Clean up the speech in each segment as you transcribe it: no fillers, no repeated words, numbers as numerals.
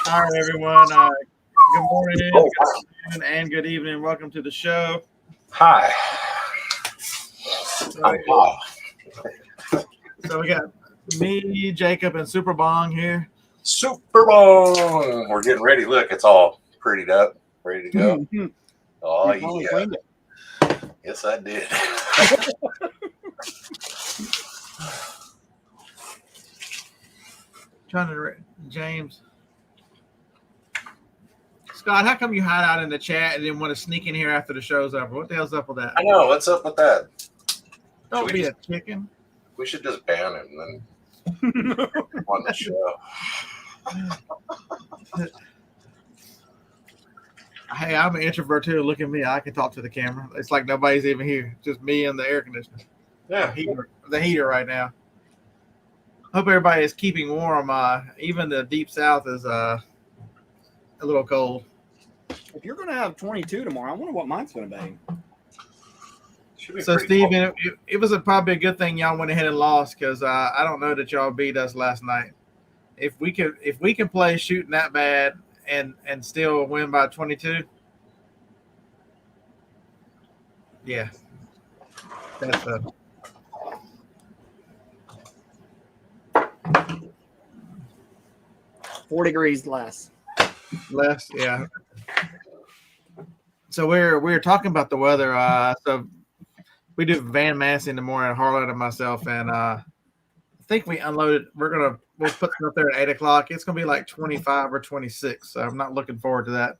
All right, everyone. Good morning, Oh, good afternoon, and good evening. Welcome to the show. hi. So, I'm Paul. so we got me, Jacob, and Super Bong here. Super Bowl. We're getting ready. Look, it's all prettied up, ready to go. Oh, You finally yeah. cleaned it. Yes, I did. Trying to James. Scott, how come you hide out in the chat and then want to sneak in here after the show's over? What the hell's up with that? I know. What's up with that? Don't be a chicken. We should just ban him then on the show. Hey, I'm an introvert too. Look at me. I can talk to the camera. It's like nobody's even here. Just me and the air conditioner. Yeah. The heater right now. Hope everybody is keeping warm. Even the deep south is a little cold. If you're going to have 22 tomorrow, I wonder what mine's going to be. So, Steven, it was probably a good thing y'all went ahead and lost because I don't know that y'all beat us last night. If we can play shooting that bad and still win by 22, yeah, that's 4 degrees less. Yeah. So we're talking about the weather. So we do Van Massey in the morning, Harlan and myself, and I think we unloaded. We'll put stuff there at 8:00. It's gonna be like 25 or 26. So I'm not looking forward to that.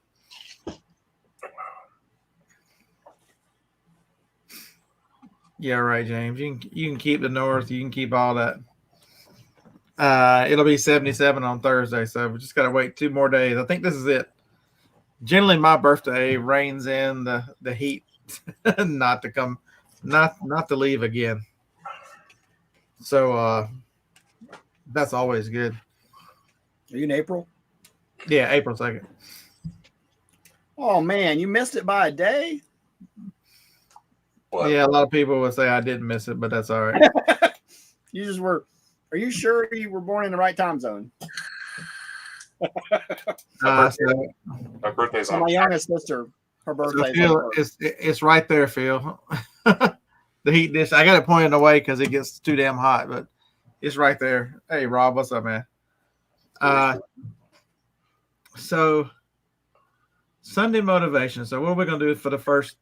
Yeah, right, James. You can keep the north. You can keep all that. It'll be 77 on Thursday, so we just gotta wait 2 more days. I think this is it. Generally, my birthday reigns in the heat, not to leave again. So that's always good. Are you in April? Yeah, April 2nd. Oh, man, you missed it by a day? What? Yeah, a lot of people would say I didn't miss it, but that's all right. You just were. Are you sure you were born in the right time zone? My birthday's on. My youngest sister, her birthday. So it's right there, Phil. The heat dish. I got it pointed away because it gets too damn hot, but it's right there. Hey, Rob, what's up, man? So Sunday motivation. So what are we going to do for the first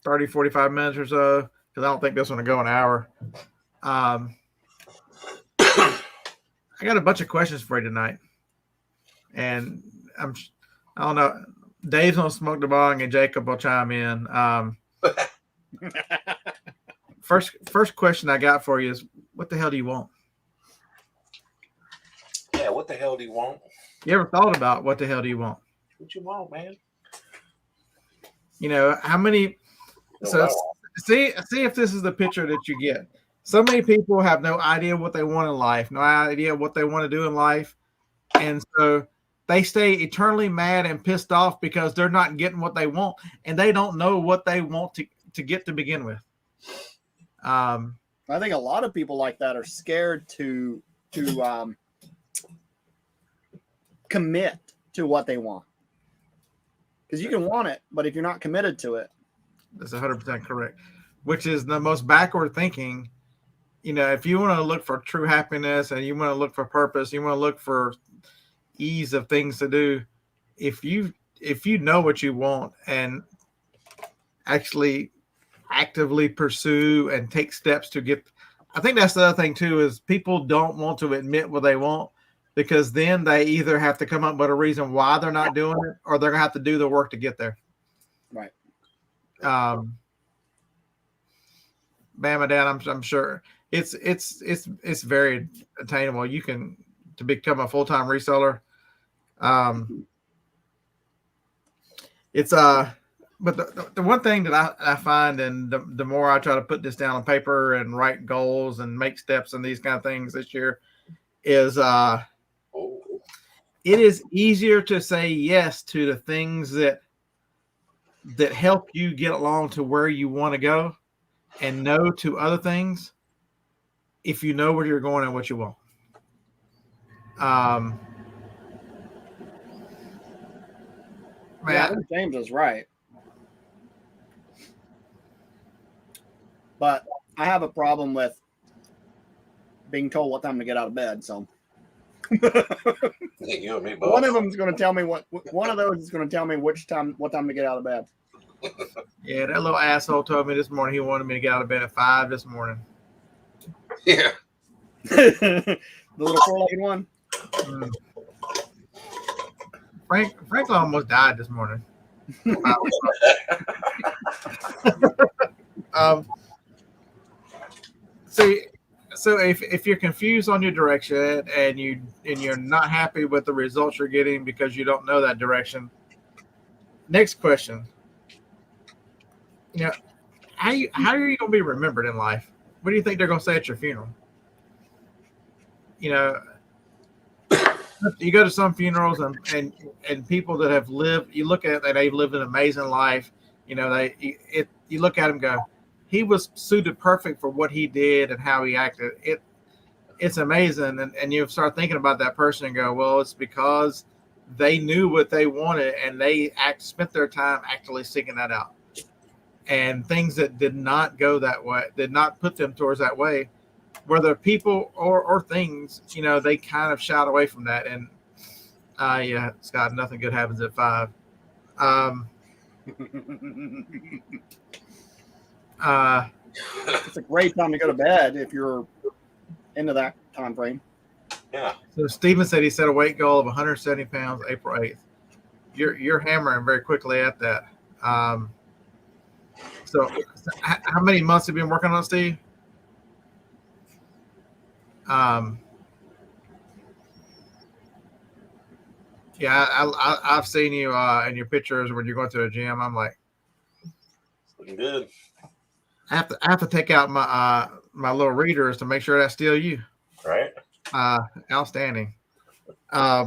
30, 45 minutes or so? Because I don't think this one will go an hour. I got a bunch of questions for you tonight. And I don't know. Dave's going to smoke the bong and Jacob will chime in. First question I got for you is, what the hell do you want? Yeah, what the hell do you want? You ever thought about what the hell do you want? What you want, man? You know, how many see if this is the picture that you get. So many people have no idea what they want in life, no idea what they want to do in life. And so they stay eternally mad and pissed off because they're not getting what they want and they don't know what they want to get to begin with. I think a lot of people like that are scared to commit to what they want. Because you can want it, but if you're not committed to it. That's 100% correct, which is the most backward thinking. You know, if you want to look for true happiness and you want to look for purpose, you want to look for ease of things to do. If you know what you want and actually actively pursue and take steps to get, I think that's the other thing too, is people don't want to admit what they want because then they either have to come up with a reason why they're not doing it or they're gonna have to do the work to get there. Right. Bama Dad, I'm sure it's very attainable. You can to become a full-time reseller. It's but the one thing that I find, and the more I try to put this down on paper and write goals and make steps and these kind of things this year, is it is easier to say yes to the things that help you get along to where you want to go, and no to other things if you know where you're going and what you want. Man, Yeah, I think James is right. But I have a problem with being told what time to get out of bed. So Yeah, you and me one both. of them is going to tell me one of those is going to tell me what time to get out of bed. yeah, that little asshole told me this morning he wanted me to get out of bed at 5 this morning. Yeah. The little four-legged one. Mm. Franklin almost died this morning. See, so if you're confused on your direction and you're not happy with the results you're getting because you don't know that direction, next question. You know, how are you going to be remembered in life? What do you think they're going to say at your funeral? You know, you go to some funerals and people that have lived, you look at that they've lived an amazing life. You know, you look at them and go, he was suited perfect for what he did and how he acted. It's amazing. And you start thinking about that person and go, well, it's because they knew what they wanted and they spent their time actually seeking that out. And things that did not go that way, did not put them towards that way, whether people or things, you know, they kind of shied away from that. And yeah, Scott, nothing good happens at 5. It's a great time to go to bed if you're into that time frame. Yeah. So Steven said he set a weight goal of 170 pounds April 8th. You're hammering very quickly at that. So how many months have you been working on it, Steve? Yeah, I've seen you in your pictures when you're going to the gym. I'm like, It's looking good. I have to take out my my little readers to make sure that's still you. Right. Outstanding. Are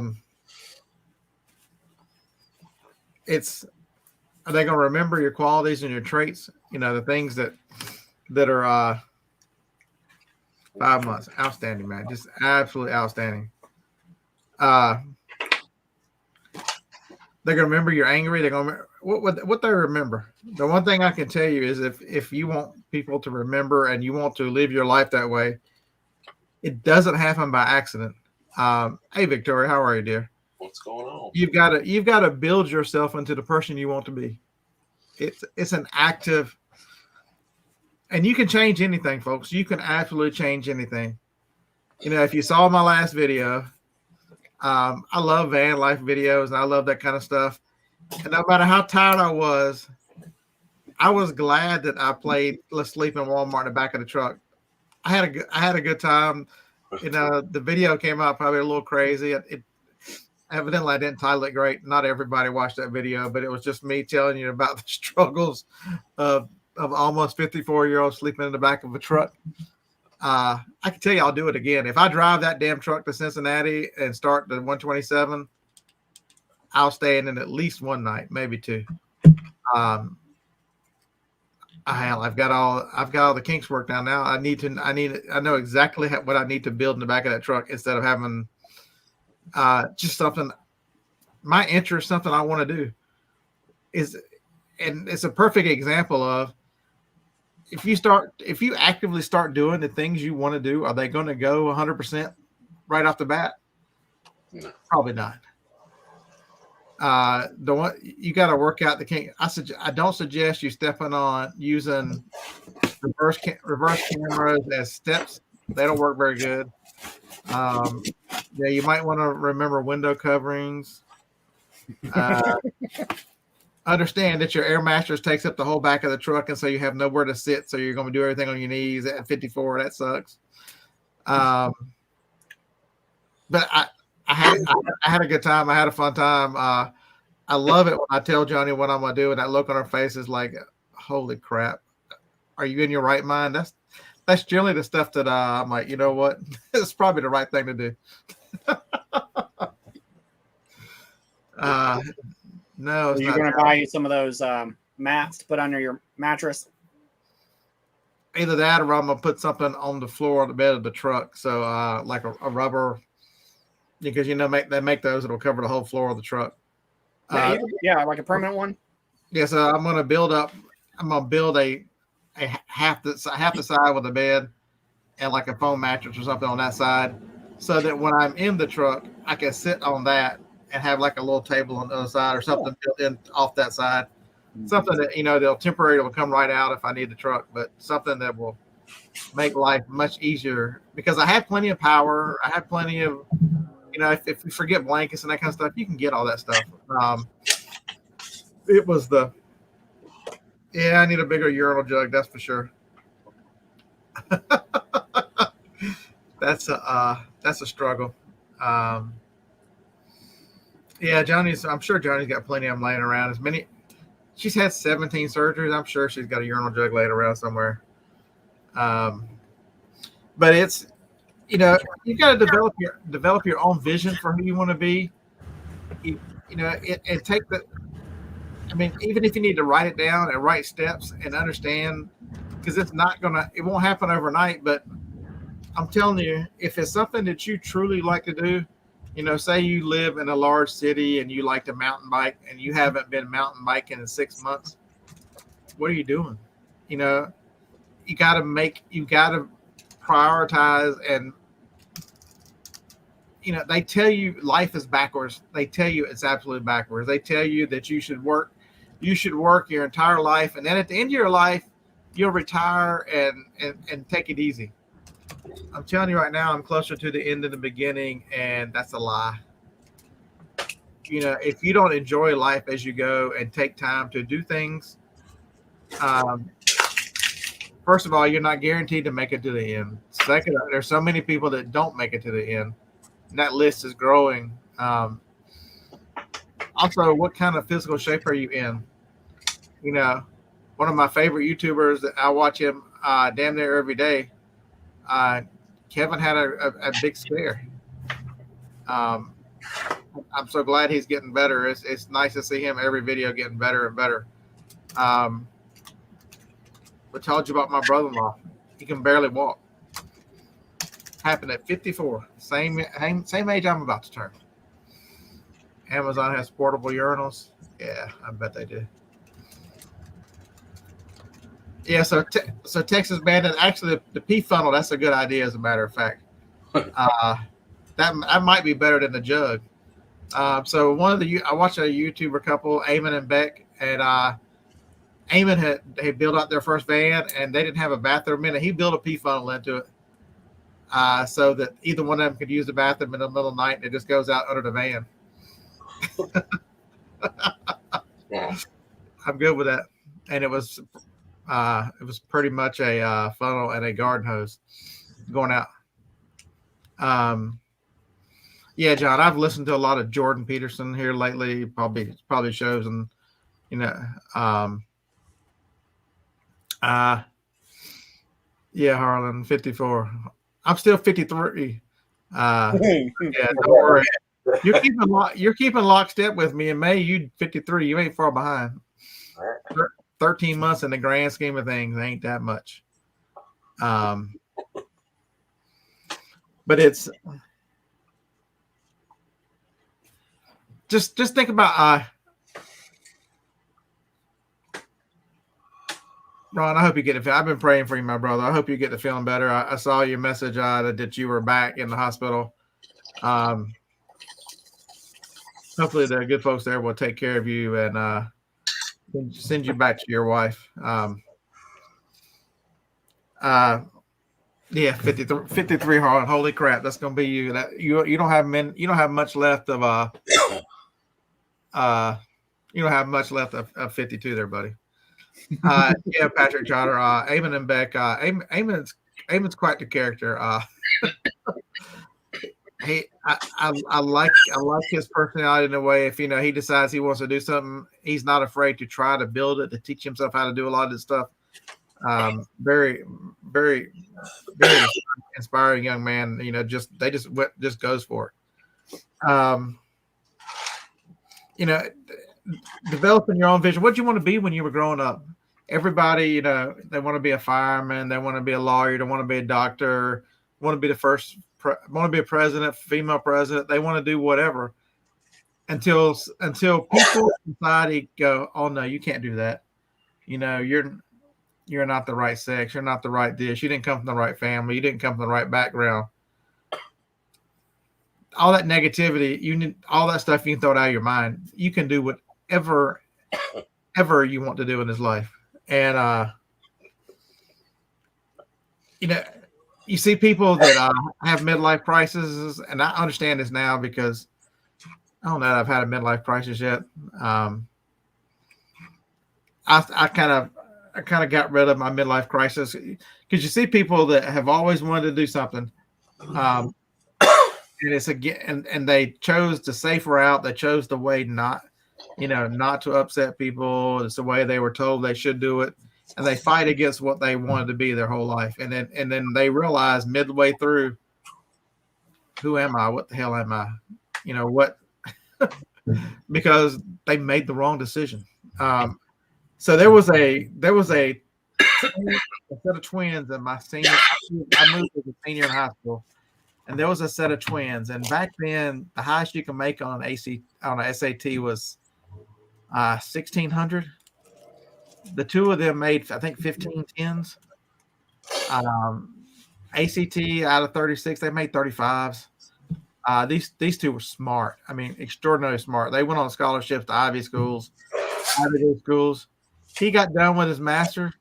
they going to remember your qualities and your traits? You know, the things that are 5 months. Outstanding, man. Just absolutely outstanding. They're gonna remember you're angry. They're gonna what they remember. The one thing I can tell you is if you want people to remember and you want to live your life that way, it doesn't happen by accident. Hey Victoria, how are you, dear? What's going on? You've got to build yourself into the person you want to be. It's an active, and you can change anything, folks. You can absolutely change anything. You know, if you saw my last video, I love van life videos and I love that kind of stuff. And no matter how tired I was glad that I played Let's Sleep in Walmart in the back of the truck. I had a good time. You know, the video came out probably a little crazy. Evidently I didn't title it great. Not everybody watched that video, but it was just me telling you about the struggles of almost 54-year-olds sleeping in the back of a truck. I can tell you I'll do it again. If I drive that damn truck to Cincinnati and start the 127, I'll stay in it at least one night, maybe 2. I've got all the kinks worked out now. I know exactly what I need to build in the back of that truck instead of having just something, my interest, something I want to do and it's a perfect example of if you actively start doing the things you want to do, are they going to go 100% right off the bat? No. Probably not. The one you got to work out the kink. I don't suggest you stepping on using reverse cameras as steps. They don't work very good. Yeah, you might want to remember window coverings. Understand that your air mattress takes up the whole back of the truck, and so you have nowhere to sit. So you're going to do everything on your knees at 54. That sucks. But I had a good time. I had a fun time. I love it when I tell Johnny what I'm going to do, and that look on her face is like, holy crap. Are you in your right mind? That's generally the stuff that I'm like, you know what? It's probably the right thing to do. No, it's so you're going to buy you some of those mats to put under your mattress. Either that, or I'm gonna put something on the floor of the bed of the truck. So, like a rubber, because they make those that'll cover the whole floor of the truck. Yeah, like a permanent one. Yeah, so I'm gonna build a half the side with a bed and like a foam mattress or something on that side, so that when I'm in the truck, I can sit on that and have like a little table on the other side or something built in off that side. Something that they'll temporarily will come right out if I need the truck, but something that will make life much easier because I have plenty of power. I have plenty of if you forget blankets and that kind of stuff, you can get all that stuff. It was I need a bigger urinal jug, that's for sure. That's a struggle. I'm sure Johnny's got plenty of them laying around. She's had 17 surgeries. I'm sure she's got a urinal jug laying around somewhere. But it's, you got to develop your own vision for who you want to be. And take even if you need to write it down and write steps and understand, because it won't happen overnight. But I'm telling you, if it's something that you truly like to do, say you live in a large city and you like to mountain bike and you haven't been mountain biking in 6 months, what are you doing? You got to prioritize. And they tell you life is backwards. They tell you it's absolutely backwards. They tell you that you should work your entire life, and then at the end of your life you'll retire and take it easy. I'm telling you right now, I'm closer to the end than the beginning, and that's a lie. If you don't enjoy life as you go and take time to do things, first of all, you're not guaranteed to make it to the end. Second, there's so many people that don't make it to the end, and that list is growing. Also, what kind of physical shape are you in? One of my favorite YouTubers that I watch him damn near every day, Kevin had a big scare. I'm so glad he's getting better. It's nice to see him every video getting better and better. I told you about my brother-in-law. He can barely walk. Happened at 54, same age I'm about to turn. Amazon has portable urinals. Yeah, I bet they do. Yeah, so Texas Bandit, actually the pee funnel, that's a good idea as a matter of fact. That might be better than the jug. So I watched a YouTuber couple, Eamon and Beck, and Eamon had built out their first van and they didn't have a bathroom in it. He built a pee funnel into it so that either one of them could use the bathroom in the middle of the night and it just goes out under the van. I'm good with that. And it was pretty much a funnel and a garden hose going out. Yeah, John, I've listened to a lot of Jordan Peterson here lately. Probably shows, and yeah, Harlan, 54. I'm still 53. Yeah, don't worry. You're keeping lockstep with me. In May, you 53. You ain't far behind. 13 months in the grand scheme of things ain't that much. But it's just think about Ron, I hope you get it. I've been praying for you, my brother. I hope you get to feeling better. I saw your message that you were back in the hospital. Hopefully the good folks there will take care of you and send you back to your wife. Yeah, 53 hard. Holy crap, that's gonna be you. That you don't have much left of you don't have much left of 52 there, buddy. Yeah, Patrick Trotter, Eamon and Beck. Eamon's quite the character. I like his personality in a way. If he decides he wants to do something, he's not afraid to try to build it, to teach himself how to do a lot of this stuff. Very, very, very inspiring young man. Just goes for it. Developing your own vision. What do you want to be when you were growing up? Everybody, they want to be a fireman, they want to be a lawyer, they want to be a doctor, want to be the first, want to be a president, female president. They want to do whatever. until people in society go, oh no, you can't do that. You know, you're not the right sex. You're not the right this. You didn't come from the right family. You didn't come from the right background. All that negativity, you need all that stuff. You can throw it out of your mind. You can do whatever, ever you want to do in this life. And you know, you see people that have midlife crises, and I understand this now because I don't know that I've had a midlife crisis yet. I kind of got rid of my midlife crisis because you see people that have always wanted to do something, and it's again, and they chose the safe route. They chose the way not to upset people. It's the way they were told they should do it, and they fight against what they wanted to be their whole life. And then they realize midway through, who am I? What the hell am I? You know what? Because they made the wrong decision. So there was a set of twins in my senior. I moved as a senior in high school, and there was a set of twins. And back then, the highest you can make on an SAT was 1,600. The two of them made, I think, 15 tens. ACT out of 36, they made 35s. These two were smart. I mean, extraordinarily smart. They went on scholarships to Ivy schools, Ivy League schools. He got done with his master,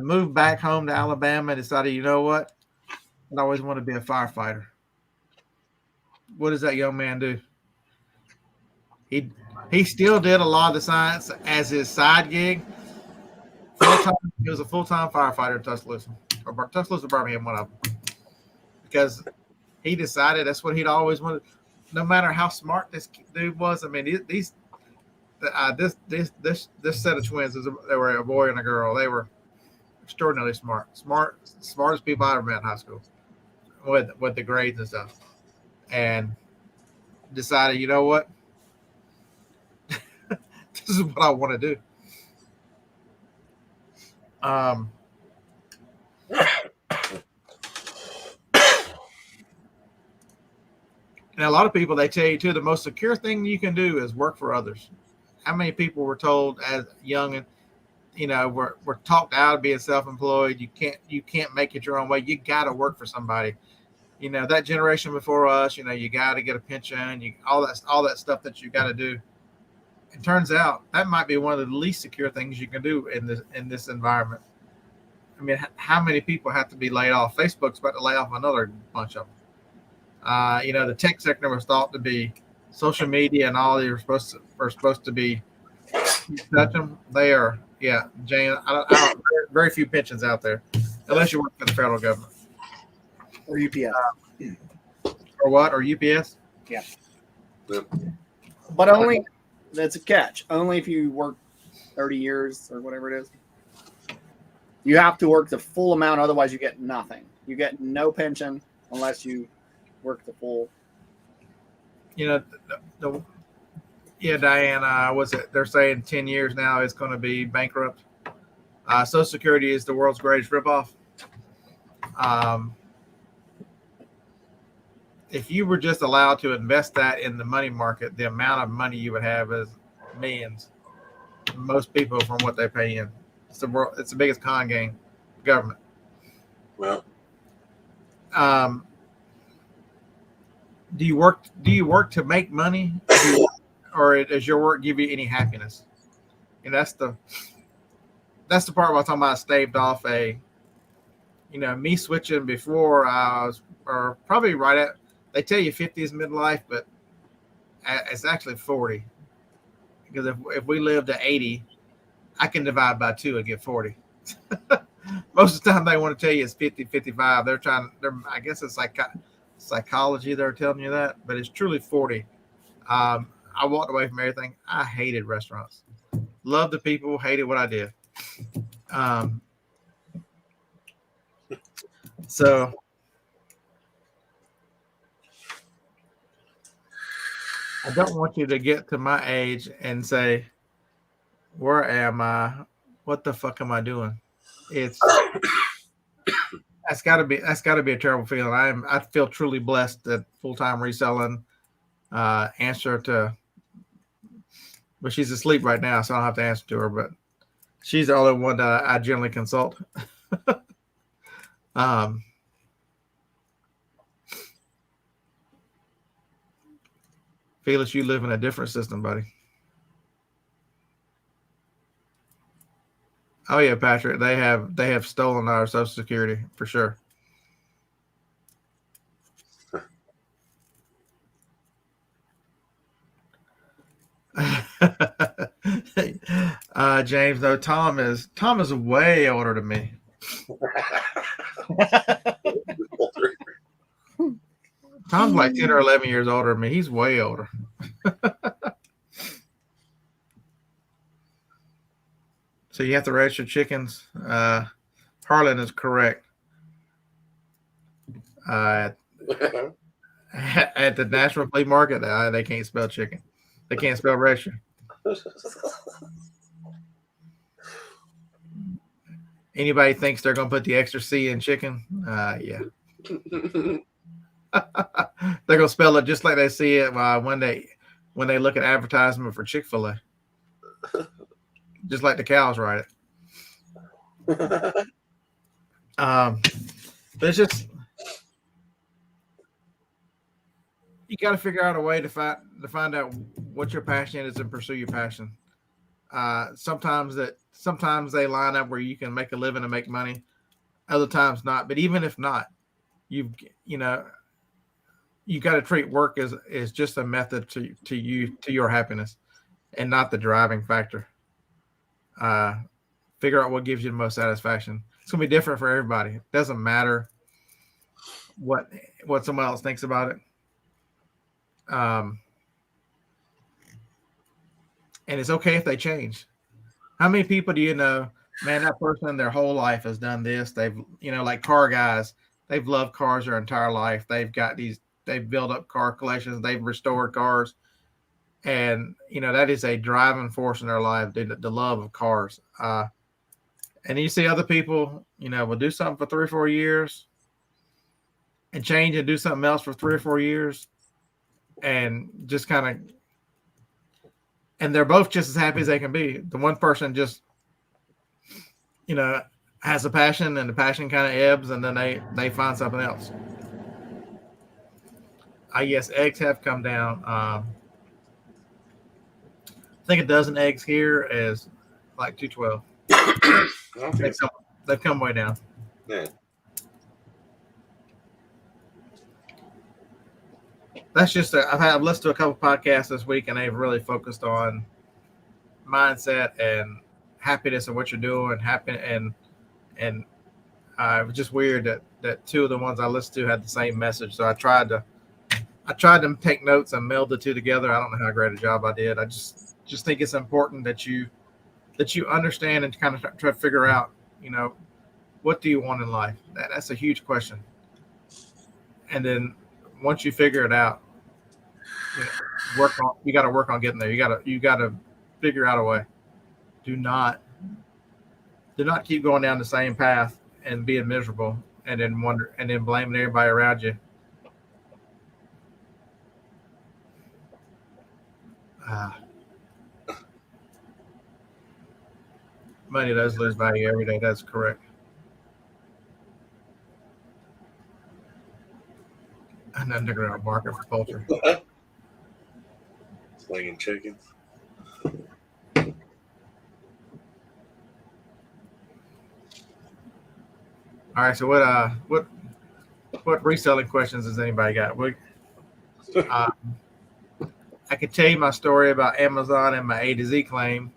moved back home to Alabama, and decided, you know what? I always want to be a firefighter. What does that young man do? He still did a lot of the science as his side gig. Full-time, he was a full-time firefighter in Tuscaloosa or Birmingham, one of them, because he decided that's what he'd always wanted. No matter how smart this dude was, I mean, this set of twins, they were a boy and a girl. They were extraordinarily smartest people I ever met in high school, with the grades and stuff, and decided, you know what, this is what I want to do. And a lot of people, they tell you too, the most secure thing you can do is work for others. How many people were told as young, and we're talked out of being self-employed? You can't make it your own way. You got to work for somebody. That generation before us, you got to get a pension, all that stuff that you got to do. It turns out that might be one of the least secure things you can do in this environment. I mean, how many people have to be laid off? Facebook's about to lay off another bunch of them. The tech sector was thought to be social media, and all they were supposed to be touch them. They are, yeah, Jane. I don't very few pensions out there, unless you work for the federal government or UPS, or what, or UPS. Yeah, but only that's a catch. Only if you work 30 years or whatever it is. You have to work the full amount, otherwise you get nothing. You get no pension unless you work the full. Diane, they're saying 10 years now it's going to be bankrupt. Social Security is the world's greatest ripoff. If you were just allowed to invest that in the money market, the amount of money you would have is millions. Most people, from what they pay in. It's the biggest con game, government. Well, do you work to make money, or does your work give you any happiness? And that's the part where I'm talking about staved off me switching before I was, or probably right at, they tell you 50 is midlife, but it's actually 40, because if we live to 80, I can divide by 2 and get 40. Most of the time they want to tell you it's 50, 55. I guess it's like psychology. They're telling you that, but it's truly 40. I walked away from everything. I hated restaurants. Loved the people, hated what I did. So I don't want you to get to my age and say, where am I? What the fuck am I doing? That's got to be a terrible feeling. I feel truly blessed that full-time reselling answer to, but she's asleep right now, so I don't have to answer to her. But she's the only one that I generally consult. Felix, you live in a different system, buddy. Oh yeah, Patrick, they have stolen our Social Security for sure. James, though, Tom is way older than me. Tom's like 10 or 11 years older than me. He's way older. So you have to register chickens. Harlan is correct. At the National Flea Market, they can't spell chicken. They can't spell register. Anybody thinks they're going to put the extra C in chicken? Yeah. They're going to spell it just like they see it when they look at advertisement for Chick-fil-A. Just like the cows write it. There's just, you got to figure out a way to find out what your passion is and pursue your passion. Sometimes they line up where you can make a living and make money. Other times not. But even if not, you got to treat work as just a method to your happiness, and not the driving factor. Figure out what gives you the most satisfaction. It's gonna be different for everybody. It doesn't matter what someone else thinks about it. And it's okay if they change. How many people do you know, man, that person their whole life has done this? They've, like car guys, they've loved cars their entire life. They've built up car collections. They've restored cars. And, that is a driving force in their life, the love of cars. And you see other people, will do something for 3 or 4 years and change and do something else for 3 or 4 years. And just kind of, and they're both just as happy as they can be. The one person just, has a passion, and the passion kind of ebbs, and then they find something else. Yes, eggs have come down. I think a dozen eggs here is like $2.12. Okay. They've come way down. Yeah. That's just I've listened to a couple podcasts this week, and they've really focused on mindset and happiness and what you're doing, and it was just weird that two of the ones I listened to had the same message. So I tried to take notes and meld the two together. I don't know how great a job I did. I just think it's important that you understand and kind of try to figure out, what do you want in life? That's a huge question. And then once you figure it out, you got to work on getting there. You got to figure out a way. Do not keep going down the same path and being miserable and then blaming everybody around you. Money does lose value every day. That's correct. An underground market for poultry. Slinging chickens. All right. So what reselling questions has anybody got? I could tell you my story about Amazon and my A to Z claim.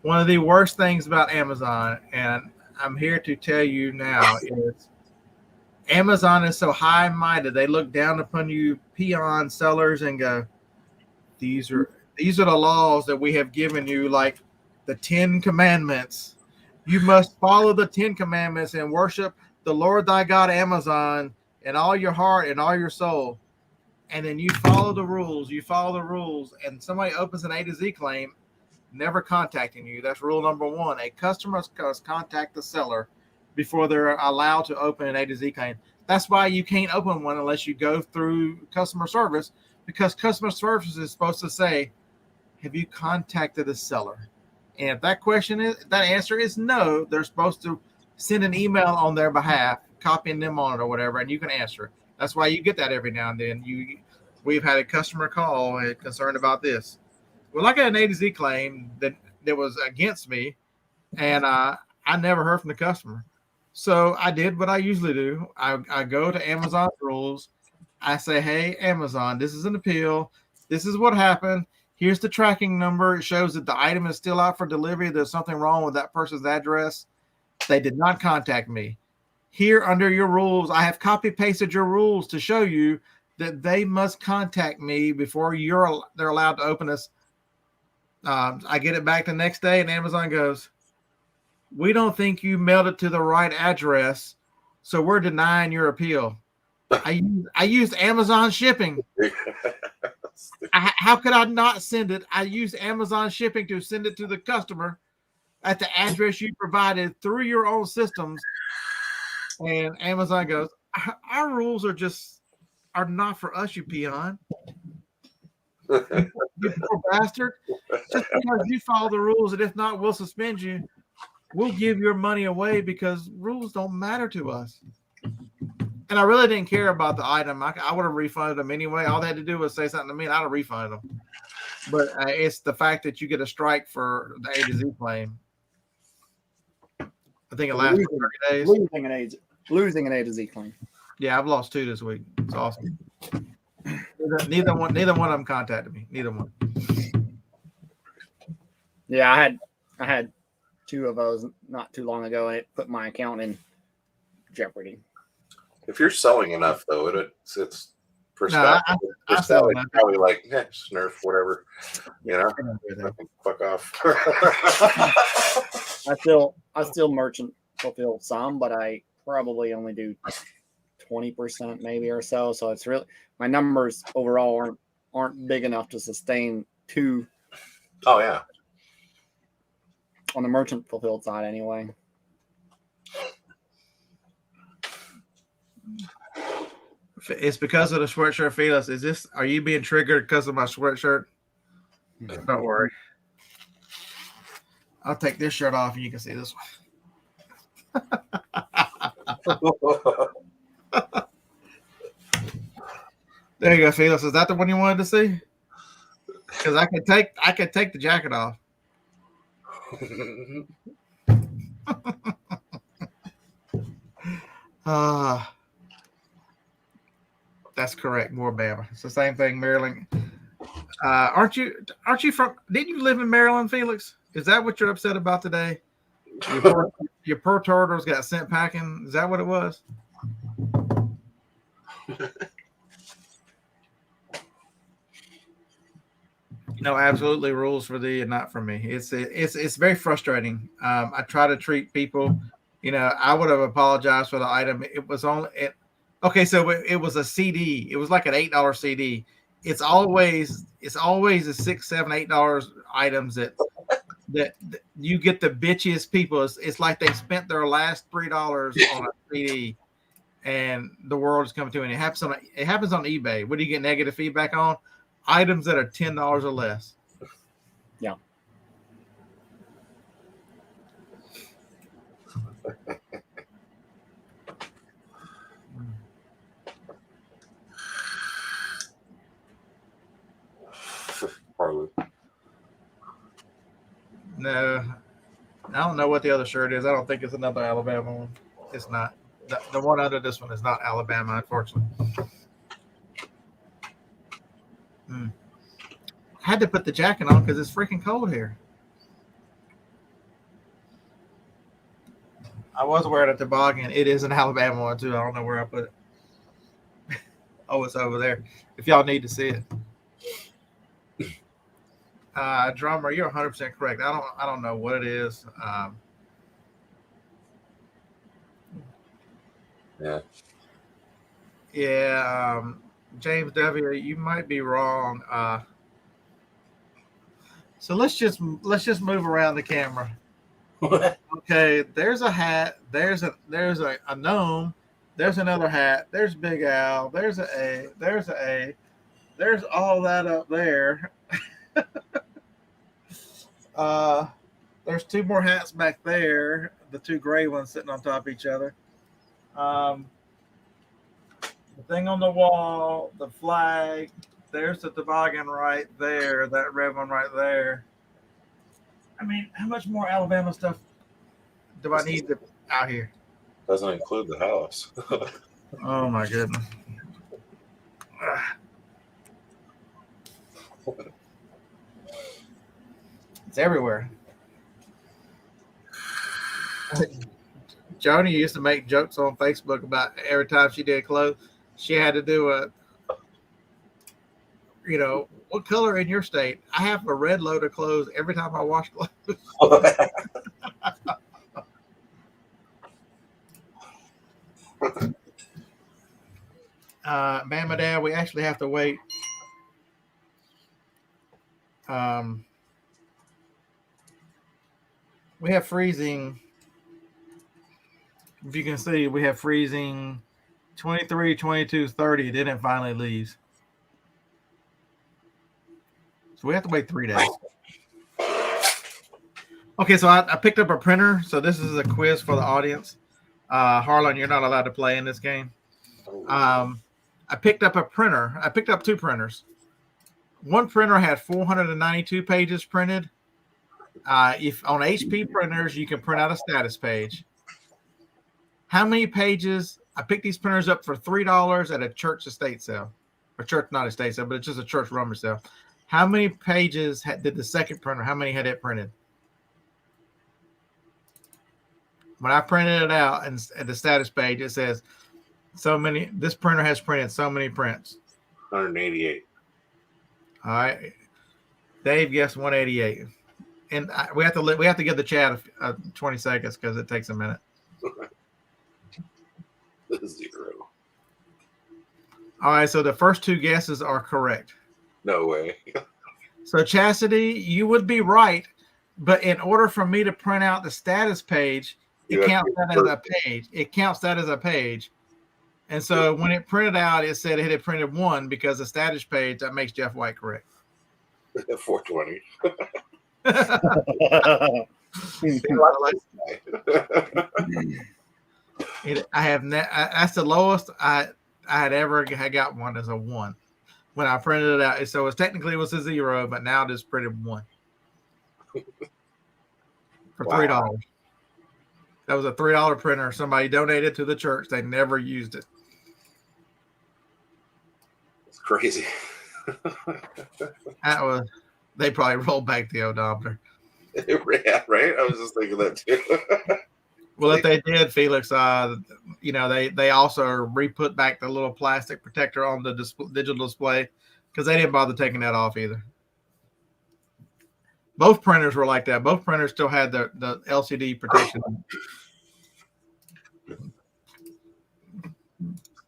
One of the worst things about Amazon, and I'm here to tell you now, is Amazon is so high-minded. They look down upon you peon sellers and go, these are the laws that we have given you, like the 10 commandments. You must follow the 10 commandments and worship the Lord thy God, Amazon, in all your heart and all your soul. And then you follow the rules. And somebody opens an A to Z claim, never contacting you. That's rule number 1. A customer must contact the seller before they're allowed to open an A to Z claim. That's why you can't open one unless you go through customer service, because customer service is supposed to say, have you contacted the seller? And if that answer is no, they're supposed to send an email on their behalf, copying them on it or whatever, and you can answer it. That's why you get that every now and then. We've had a customer call and concerned about this. Well, I got an A to Z claim that was against me, and I never heard from the customer. So I did what I usually do. I go to Amazon rules. I say, hey, Amazon, this is an appeal. This is what happened. Here's the tracking number. It shows that the item is still out for delivery. There's something wrong with that person's address. They did not contact me. Here, under your rules, I have copy pasted your rules to show you that they must contact me before they're allowed to open this. I get it back the next day, and Amazon goes, we don't think you mailed it to the right address, so we're denying your appeal. I used Amazon shipping. How could I not send it? I used Amazon shipping to send it to the customer at the address you provided through your own systems. And Amazon goes, our rules are not for us, you peon. You poor bastard. Just because you follow the rules, and if not, we'll suspend you. We'll give your money away because rules don't matter to us. And I really didn't care about the item. I would have refunded them anyway. All they had to do was say something to me, and I'd have refunded them. But it's the fact that you get a strike for the A to Z claim. I think it lasts for 30 days. Losing an A to Z claim. Yeah, I've lost 2 this week. It's awesome. Neither one of them contacted me. Neither one. Yeah, I had 2 of those not too long ago, and it put my account in jeopardy. If you're selling enough, though, it's I sell enough. Probably like Nerf, whatever, fuck off. I still merchant fulfill some, but I probably only do 20% maybe or so. So it's really, my numbers overall aren't big enough to sustain 2. Oh yeah. On the merchant fulfilled side, anyway. It's because of the sweatshirt, Felix. Are you being triggered because of my sweatshirt? Don't worry. I'll take this shirt off and you can see this one. There you go, Felix. Is that the one you wanted to see? Because I could take the jacket off. That's correct. More Bama. It's the same thing, Maryland. Aren't you from? Didn't you live in Maryland, Felix? Is that what you're upset about today? Your pearl turtles got sent packing. Is that what it was? No, absolutely rules for thee and not for me. It's very frustrating. I try to treat people. I would have apologized for the item. It was only okay. So it was a CD. It was like an $8 CD. It's always the $6, $7, $8 items that you get the bitchiest people. It's like they spent their last $3 on a CD, and the world is coming to an end. It happens on eBay. What do you get negative feedback on? Items that are $10 or less. Yeah. Probably. No, I don't know what the other shirt is. I don't think it's another Alabama one. It's not. The one under this one is not Alabama, unfortunately. I had to put the jacket on because it's freaking cold here. I was wearing a toboggan. It is an Alabama one too. I don't know where I put it. Oh, it's over there. If y'all need to see it. Drummer, you're 100% correct. I don't know what it is. Yeah. James W., you might be wrong. So let's just move around the camera. Okay, there's a hat. There's a gnome. There's another hat. There's Big Al. There's a A. There's a A. There's all that up there. There's two more hats back there. The two gray ones sitting on top of each other. The thing on the wall, the flag. There's the toboggan right there. That red one right there. I mean, how much more Alabama stuff do I need out here? Doesn't include the house. Oh my goodness. It's everywhere. Joni used to make jokes on Facebook about every time she did clothes, she had to do what color in your state? I have a red load of clothes every time I wash clothes. Man, my dad, we actually have to wait. We have freezing. If you can see, we have freezing 23, 22, 30. Then it finally leaves. So we have to wait 3 days. Okay, so I picked up a printer. So this is a quiz for the audience. Harlan, you're not allowed to play in this game. I picked up a printer. I picked up two printers. One printer had 492 pages printed. If on HP printers, you can print out a status page. How many pages? I picked these printers up for $3 at a church estate sale. Or church, not estate sale, but it's just a church rumor sale. How many pages did the second printer? How many had it printed? When I printed it out and at the status page, it says so many. This printer has printed so many prints. 188. All right, Dave guessed 188, and we have to give the chat 20 seconds because it takes a minute. 0. All right, so the first two guesses are correct. No way. So Chastity, you would be right, but in order for me to print out the status page, it counts that as a page. It counts that as a page. And so when it printed out, it said it had printed 1 because the status page, that makes Jeff White correct. 420. I have that's the lowest I had ever got one as a 1 when I printed it out. So technically it was a 0, but now it is printed 1 for $3. Wow. That was a $3 printer. Somebody donated to the church. They never used it. It's crazy. They probably rolled back the odometer. Yeah, right? I was just thinking that too. Well, if they did, Felix, they also re-put back the little plastic protector on the digital display because they didn't bother taking that off either. Both printers were like that. Both printers still had the LCD protection.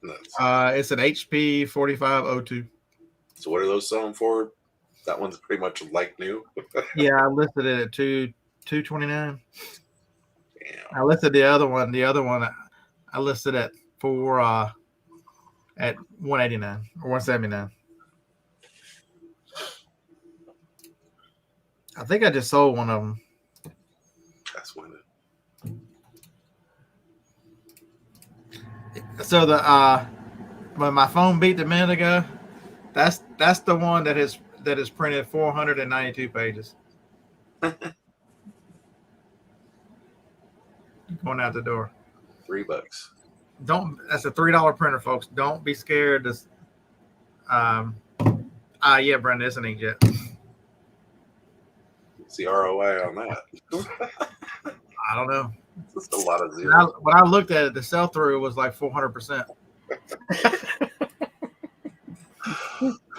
It's an HP 4502. So what are those selling for? That one's pretty much like new. Yeah, I listed it at $229. Damn. I listed the other one. The other one I listed at at $189 or $179. I think I just sold one of them. That's when So when my phone beeped a minute ago, that's the one that is printed 492 pages. Going out the door. $3. That's a $3 printer, folks. Don't be scared. Yeah, Brenda, it's an inkjet. What's the ROI on that? I don't know. It's a lot of zeros. When I looked at it, the sell through was like 400%.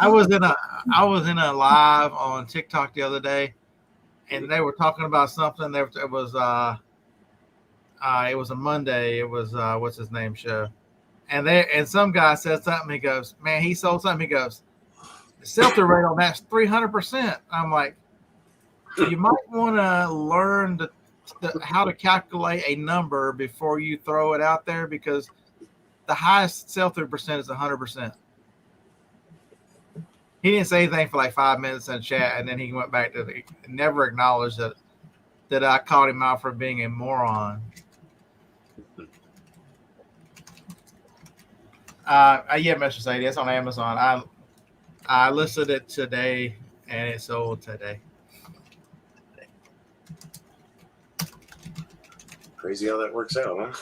I was in a live on TikTok the other day, and they were talking about something. It was a Monday. It was what's his name show, and some guy said something. He goes, "Man, he sold something." He goes, "The sell through rate on that's 300%." I'm like, you might want to learn how to calculate a number before you throw it out there because the highest sell-through percent is 100%. He didn't say anything for like 5 minutes in chat, and then he went back to never acknowledged that I called him out for being a moron. Yeah, Mr. Sadie, it's on Amazon. I listed it today, and it sold today. Crazy how that works out, huh?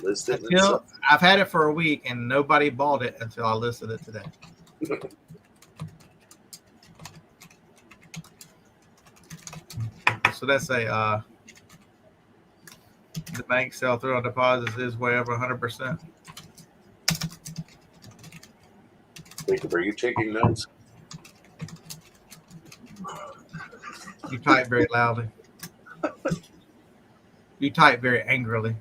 Listed until I've had it for a week, and nobody bought it until I listed it today. So that's the bank sell through on deposits is way over 100%. Jacob, are you taking notes? You type very loudly. You type very angrily.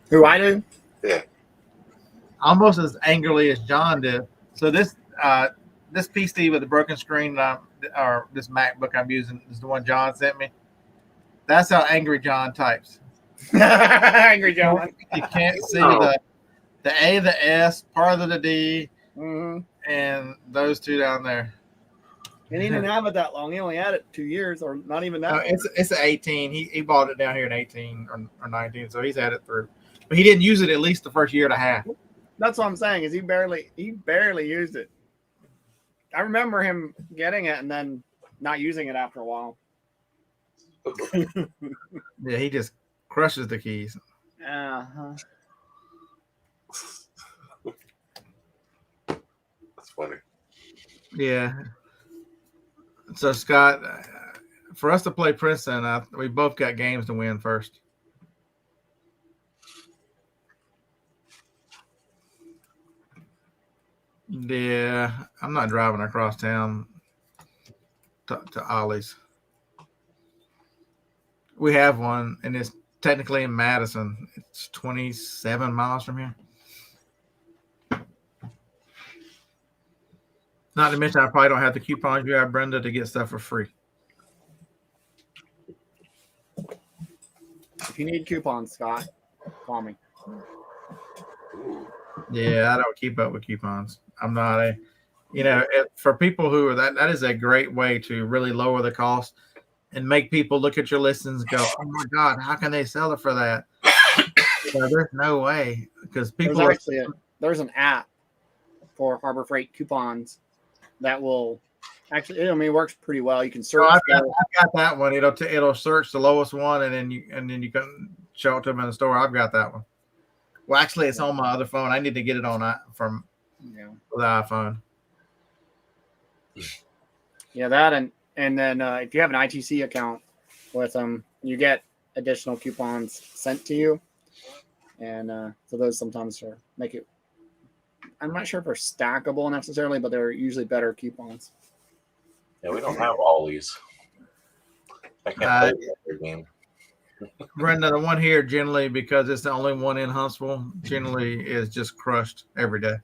Who I do? Yeah. Almost as angrily as John did. So this PC with the broken screen, or this MacBook I'm using, is the one John sent me. That's how angry John types. Angry John. You can't see the A, the S, part of the D, and those two down there. And he didn't have it that long. He only had it 2 years, or not even that. No, it's an 18. He bought it down here in 18 or 19, so he's had it through. But he didn't use it at least the first year and a half. That's what I'm saying. Is he barely used it. I remember him getting it and then not using it after a while. Yeah, he just crushes the keys. Uh-huh. That's funny. Yeah. So Scott, for us to play Princeton, we both got games to win first. Yeah, I'm not driving across town to Ollie's. We have one, and it's technically in Madison. It's 27 miles from here. Not to mention, I probably don't have the coupons you have, Brenda, to get stuff for free. If you need coupons, Scott, call me. Yeah, I don't keep up with coupons. I'm not for people who are that is a great way to really lower the cost and make people look at your listings and go, oh my God, how can they sell it for that? There's no way, because people there's an app for Harbor Freight coupons that will actually, it works pretty well. You can search. I've got that one. It'll search the lowest one, and then you can show it to them in the store. I've got that one. Well, actually, it's on my other phone. I need to get it on from the iPhone. Yeah, that and then if you have an ITC account with them, you get additional coupons sent to you, and so those sometimes make it. I'm not sure if they're stackable necessarily, but they're usually better coupons. Yeah, we don't have all these. I can't play the game. Brenda, the one here generally, because it's the only one in Huntsville, generally is just crushed every day.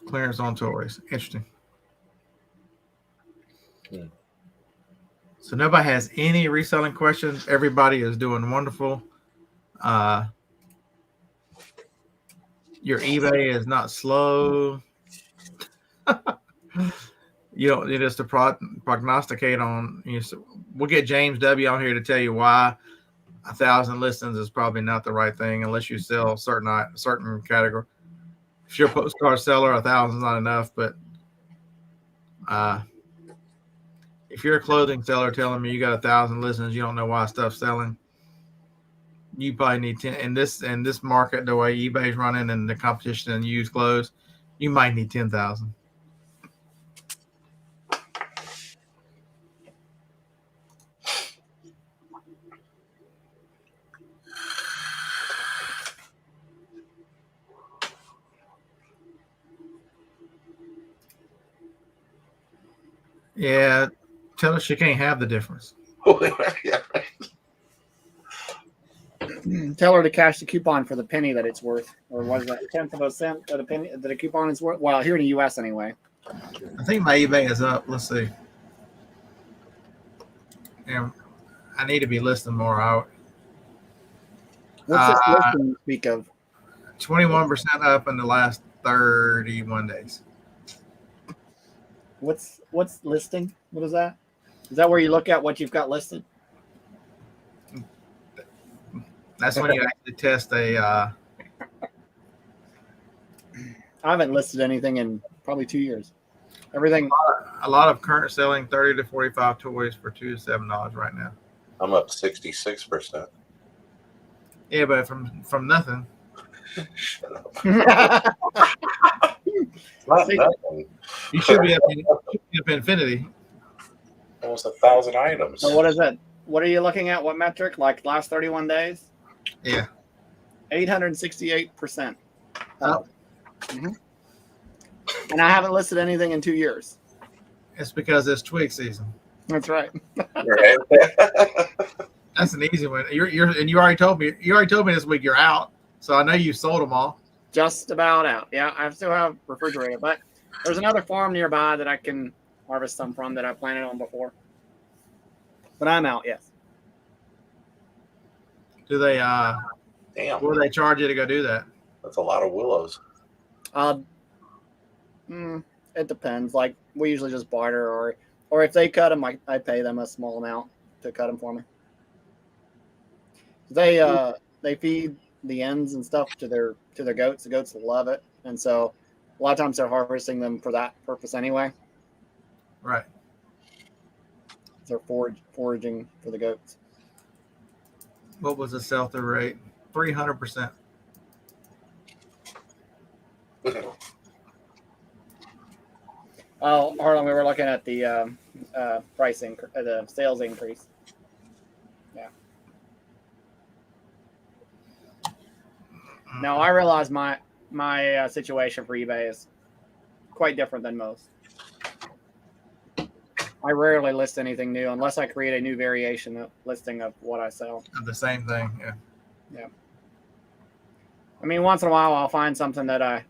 Clearance on toys. Interesting. Yeah. So nobody has any reselling questions. Everybody is doing wonderful. Your eBay is not slow. You just to prognosticate on. We'll get James W on here to tell you why 1,000 listings is probably not the right thing unless you sell certain category. If you're a postcard seller, 1,000 is not enough. But if you're a clothing seller telling me you got 1,000 listings, you don't know why stuff's selling. You probably need 10 in this market, the way eBay's running and the competition in used clothes. You might need 10,000. Yeah, tell her she can't have the difference. Yeah, right. Tell her to cash the coupon for the penny that it's worth, or was that 1/10 of a cent that a coupon is worth? Well, here in the U.S. anyway. I think my eBay is up. Let's see. And I need to be listing more out. What's this listing you speak of? 21% up in the last 31 days. What's listing? What is that? Is that where you look at what you've got listed? That's when you actually test a. I haven't listed anything in probably 2 years. Everything. A lot of current selling 30 to 45 toys for $2 to $7 right now. I'm up 66%. Yeah, but from nothing. Shut up. See, Nothing. You should be up infinity. Almost 1,000 items. so what is that? What are you looking at? What metric? Like last 31 days? Yeah. 868%. Oh. Mm-hmm. And I haven't listed anything in 2 years. It's because it's twig season. That's right. Right. That's an easy one. You already told me this week you're out. So I know you sold them all. Just about out. Yeah, I still have refrigerator, but there's another farm nearby that I can harvest some from that I planted on before. But I'm out, yes. Do they Damn. what do they charge you to go do that? That's a lot of willows. It depends. Like we usually just barter, or if they cut them, I pay them a small amount to cut them for me. They feed the ends and stuff to their goats. The goats love it, and so a lot of times they're harvesting them for that purpose anyway. Right. They're foraging for the goats. What was the sell-through rate? 300%. Oh, hold on. We were looking at the pricing, the sales increase. Yeah. Now I realize my situation for eBay is quite different than most. I rarely list anything new unless I create a new variation listing of what I sell. The same thing. Yeah. Yeah. I mean, once in a while I'll find something that I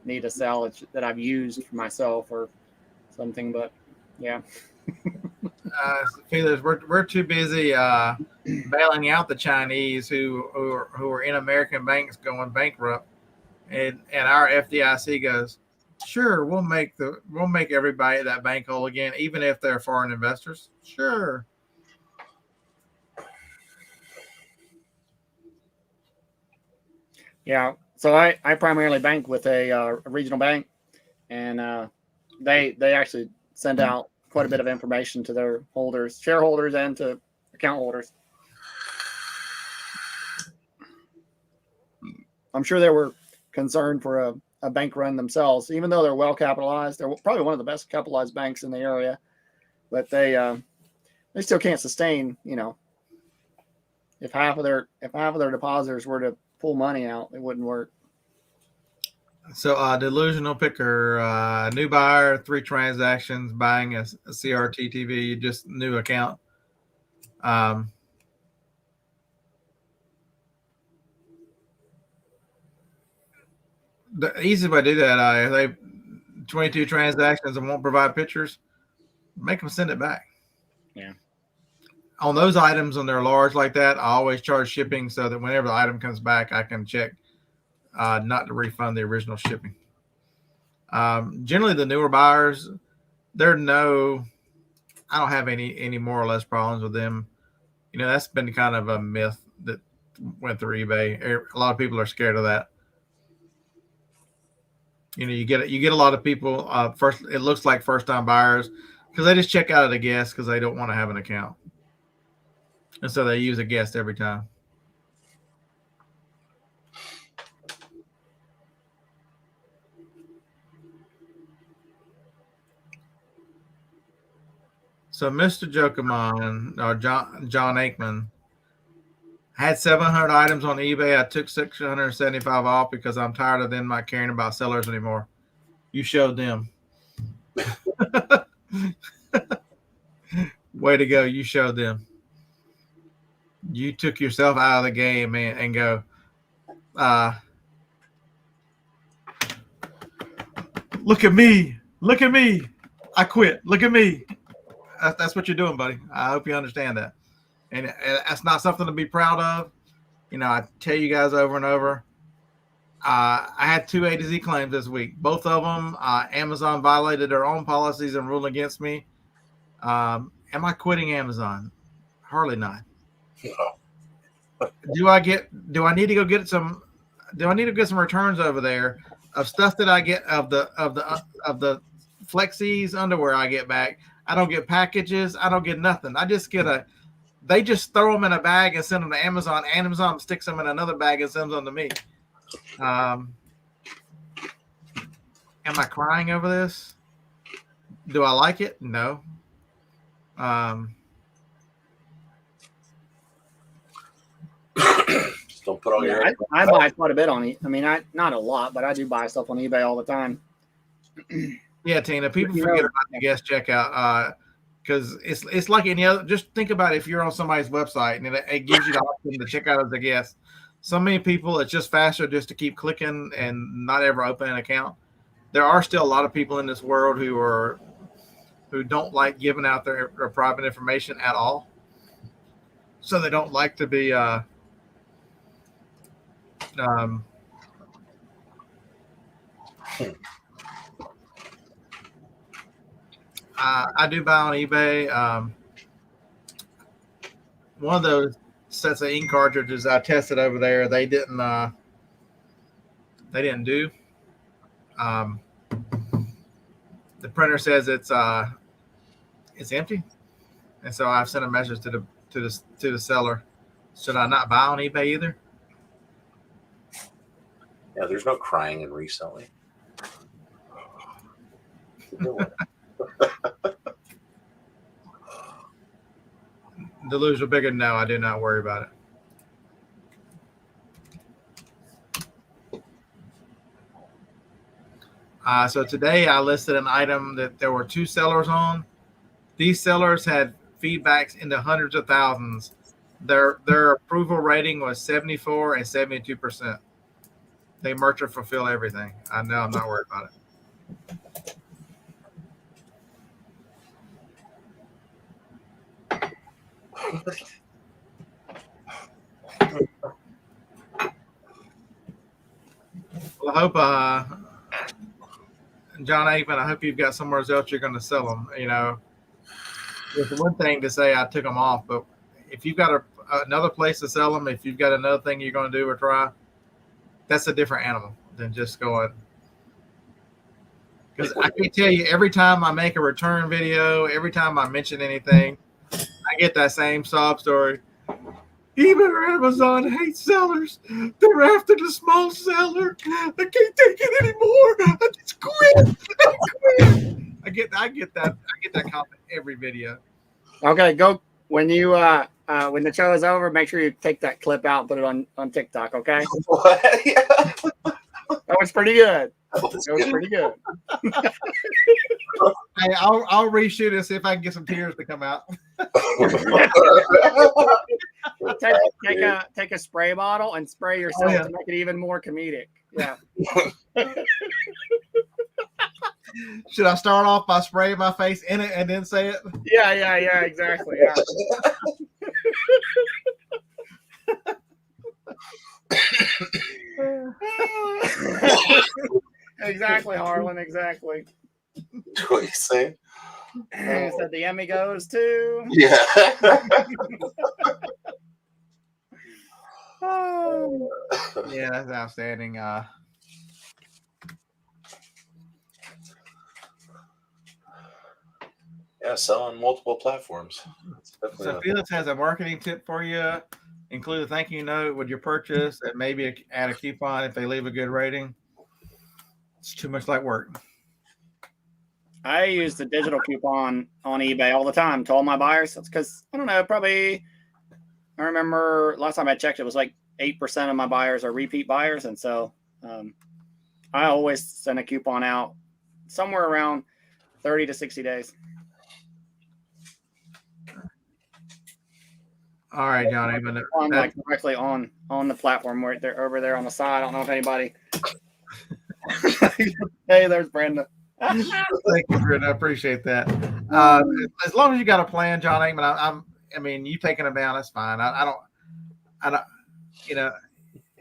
need to sell that I've used for myself or something, but yeah. Feelers, we're too busy bailing out the Chinese who are in American banks going bankrupt, and our FDIC goes, sure, we'll make everybody that bank whole again, even if they're foreign investors. Sure. Yeah. So I primarily bank with a regional bank, and they actually send out quite a bit of information to their holders, shareholders, and to account holders. I'm sure they were concerned for a bank run themselves, even though they're well capitalized. They're probably one of the best capitalized banks in the area, but they still can't sustain. If half of their depositors were to pull money out, it wouldn't work. So delusional picker, new buyer, 3 transactions, buying a CRT TV, just new account. The easiest way to do that, if they 22 transactions and won't provide pictures, make them send it back. Yeah. On those items, when they're large like that, I always charge shipping so that whenever the item comes back, I can check not to refund the original shipping. Generally, the newer buyers, I don't have any more or less problems with them. That's been kind of a myth that went through eBay. A lot of people are scared of that. You get a lot of people. First, it looks like first-time buyers because they just check out at a guest because they don't want to have an account, and so they use a guest every time. So Mr. Jokemon or John Aikman had 700 items on eBay. I took 675 off because I'm tired of them not caring about sellers anymore. You showed them. Way to go. You showed them. You took yourself out of the game and go, Look at me. Look at me. I quit. Look at me. That's what you're doing, buddy. I hope you understand that. And that's not something to be proud of. You know, I tell you guys over and over. I had 2 A to Z claims this week. Both of them, Amazon violated their own policies and ruled against me. Am I quitting Amazon? Hardly not. Do I need to go get some? Do I need to get some returns over there of stuff that I get of the Flexies underwear I get back? I don't get packages. I don't get nothing. I just get they just throw them in a bag and send them to Amazon. Amazon sticks them in another bag and sends them to me. Am I crying over this? Do I like it? No. Don't put all your. I buy quite a bit on it. I mean, not a lot, but I do buy stuff on eBay all the time. Yeah, Tina. People forget about the guest checkout because it's like any other. Just think about if you're on somebody's website and it gives you the option to check out as a guest. So many people, it's just faster just to keep clicking and not ever open an account. There are still a lot of people in this world who don't like giving out their private information at all. So they don't like to be I do buy on eBay. One of those sets of ink cartridges I tested over there, they didn't do. The printer says it's empty, and so I've sent a message to the seller. Should I not buy on eBay either? Yeah, there's no crying and reselling. Delusional bigger? No, I do not worry about it. So today I listed an item that there were 2 sellers on. These sellers had feedbacks in the hundreds of thousands. Their approval rating was 74 and 72%. They merch or fulfill everything. I know, I'm not worried about it. Well, I hope, John Aikman, I hope you've got somewhere else you're going to sell them. You know, it's one thing to say I took them off, but if you've got another place to sell them, if you've got another thing you're going to do or try, that's a different animal than just going. Because I can tell you, every time I make a return video, every time I mention anything, I get that same sob story. eBay or Amazon hates sellers. They're after the small seller. I can't take it anymore. I just quit. I quit. I get that comment every video. Okay, go when you when the show is over, make sure you take that clip out and put it on TikTok, okay? What? Yeah. That was pretty good. That was pretty good. Hey, I'll reshoot it, see if I can get some tears to come out. Take a spray bottle and spray yourself to make it even more comedic. Yeah. Should I start off by spraying my face in it and then say it? Yeah, exactly. Yeah. Exactly, Harlan. Exactly. What you saying? He said the Emmy goes to. Yeah. Yeah, that's outstanding. Yeah, selling multiple platforms. So Felix has a marketing tip for you. Include a thank you note with your purchase and maybe add a coupon if they leave a good rating. It's too much like work. I use the digital coupon on eBay all the time to all my buyers. That's because, I don't know, probably, I remember last time I checked, it was like 8% of my buyers are repeat buyers. And so I always send a coupon out somewhere around 30 to 60 days. All right, John. Like directly on the platform where they're over there on the side. I don't know if anybody Hey, there's Brenda. Thank you, Brenda. I appreciate that. As long as you got a plan, John Aikman, I mean, you taking them down, that's fine. I don't, you know,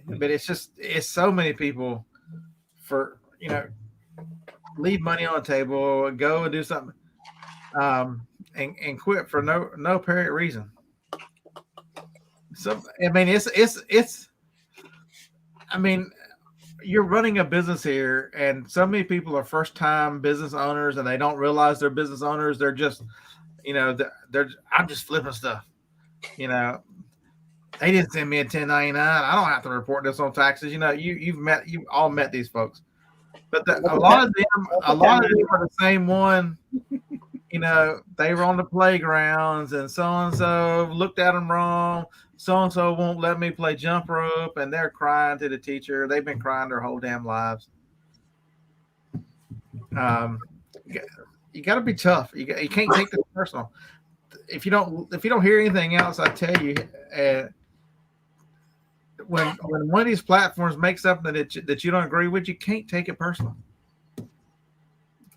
but it's so many people for, leave money on the table, go and do something, and quit for no apparent reason. So, I mean, I mean, you're running a business here, and so many people are first time business owners, and they don't realize they're business owners. They're just, I'm just flipping stuff. They didn't send me a 1099. I don't have to report this on taxes. You've all met these folks, but a lot of them are the same one. They were on the playgrounds, and so looked at them wrong. So won't let me play jump rope, and they're crying to the teacher. They've been crying their whole damn lives. You got to be tough. You can't take this personal. If you don't hear anything else, I tell you, when one of these platforms makes something that you don't agree with, you can't take it personal.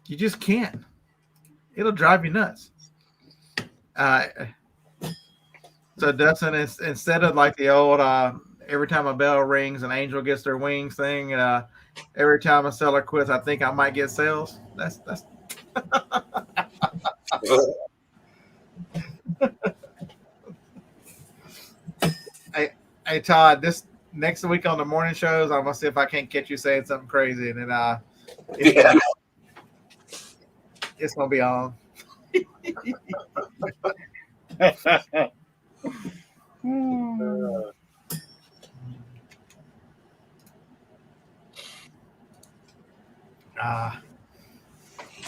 You just can't. It'll drive you nuts. So Dustin, instead of like the old every time a bell rings, an angel gets their wings thing, every time a seller quits, I think I might get sales. That's Hey Todd, this next week on the morning shows, I'm gonna see if I can't catch you saying something crazy, and then it's gonna be on.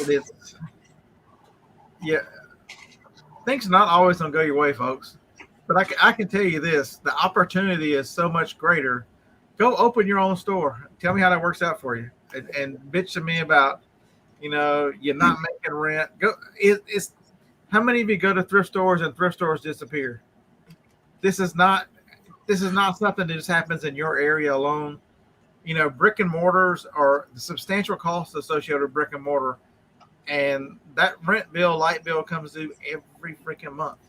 It is. Yeah, things are not always gonna go your way, folks. But I can tell you this: the opportunity is so much greater. Go open your own store. Tell me how that works out for you, and bitch to me about, you're not making rent. It's how many of you go to thrift stores and thrift stores disappear? This is not something that just happens in your area alone. Brick and mortars are the substantial costs associated with brick and mortar, and that rent bill, light bill comes due every freaking month.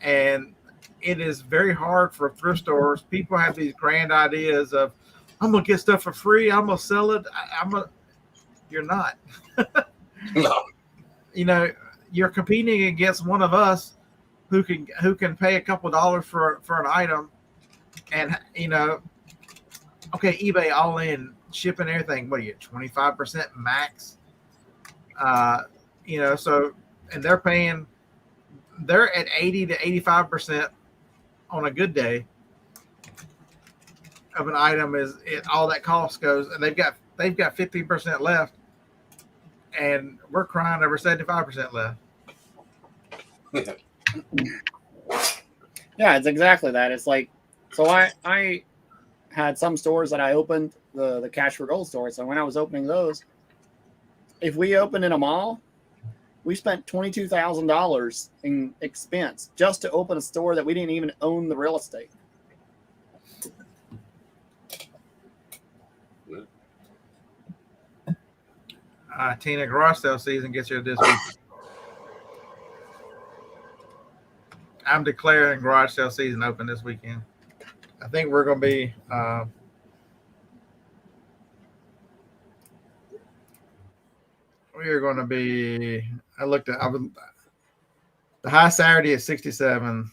And it is very hard for thrift stores. People have these grand ideas of, I'm gonna get stuff for free. I'm gonna sell it. You're not. No. You're competing against one of us who can pay a couple dollars for an item, and okay, eBay all in shipping everything. What are you, 25% max? So, and they're at 80 to 85% on a good day of an item. All that cost goes, and they've got 15% left, and we're crying over 75% left. Yeah, it's exactly that. It's like, so I had some stores that I opened, the Cash for Gold stores. So when I was opening those, if we opened in a mall, we spent $22,000 in expense just to open a store that we didn't even own the real estate. Tina, garage sale season gets here this week. I'm declaring garage sale season open this weekend. I think we're going to be the high Saturday at 67.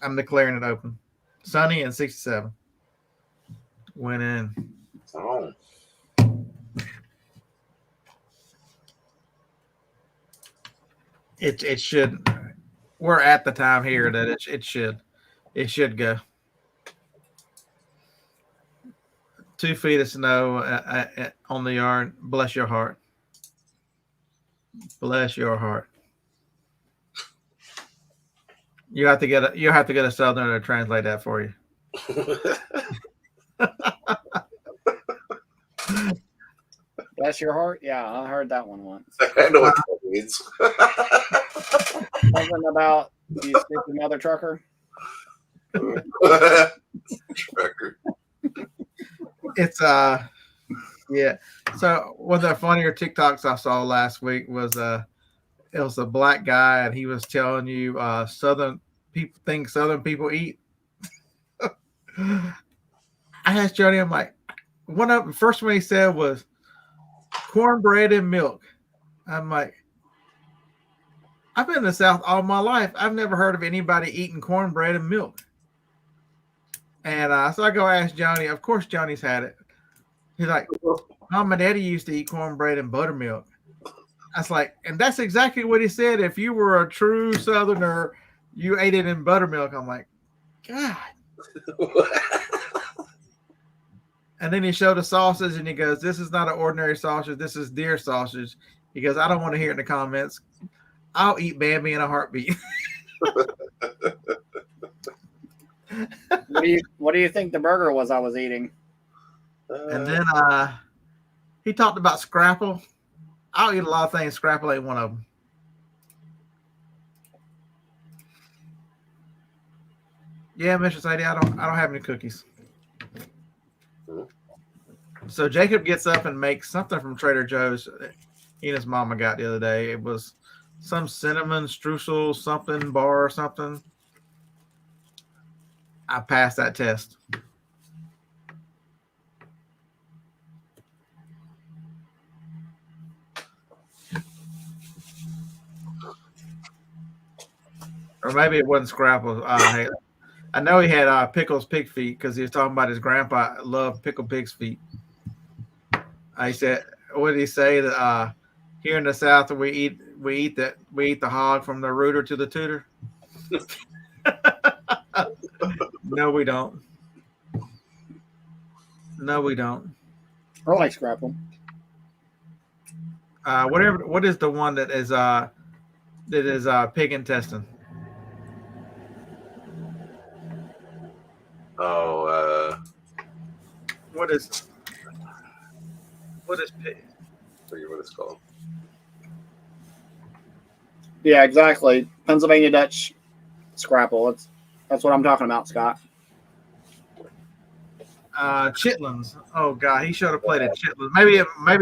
I'm declaring it open. Sunny and 67. Went in. Oh. It should. We're at the time here that it should go. 2 feet of snow on the yard. Bless your heart. Bless your heart. You have to get a southerner to translate that for you. Bless your heart. Yeah, I heard that one once. I know what that means. Something about you stick another trucker. Trucker. It's Yeah. So one of the funnier TikToks I saw last week was it was a black guy and he was telling you southern people think southern people eat. I asked Johnny, I'm like, one of the first one he said was cornbread and milk. I'm like, I've been in the South all my life. I've never heard of anybody eating cornbread and milk. And so I go ask Johnny. Of course, Johnny's had it. He's like, Mom and Daddy used to eat cornbread and buttermilk. I was like, and that's exactly what he said. If you were a true Southerner, you ate it in buttermilk. I'm like, God. And then he showed the sausage and he goes, this is not an ordinary sausage. This is deer sausage. He goes, I don't want to hear it in the comments. I'll eat Bambi in a heartbeat. What do you think the burger was I was eating? And then he talked about scrapple. I'll eat a lot of things. Scrapple ain't one of them. Yeah, Mr. Sadie, I don't have any cookies. So Jacob gets up and makes something from Trader Joe's. He and his mama got the other day. It was some cinnamon streusel something bar or something. I passed that test. Or maybe it wasn't Scrapple. I know he had Pickle's pig feet because he was talking about his grandpa loved pickled pig's feet. I said, what did he say? That here in the South we eat the hog from the rooter to the tutor. No, we don't. No, we don't. I like Scrapple. What is the one that is pig intestine? Oh, What is pig? I forget what it's called. Yeah, exactly. Pennsylvania Dutch Scrapple. That's what I'm talking about, Scott. Chitlins. Oh God, he should have played at Chitlins. Maybe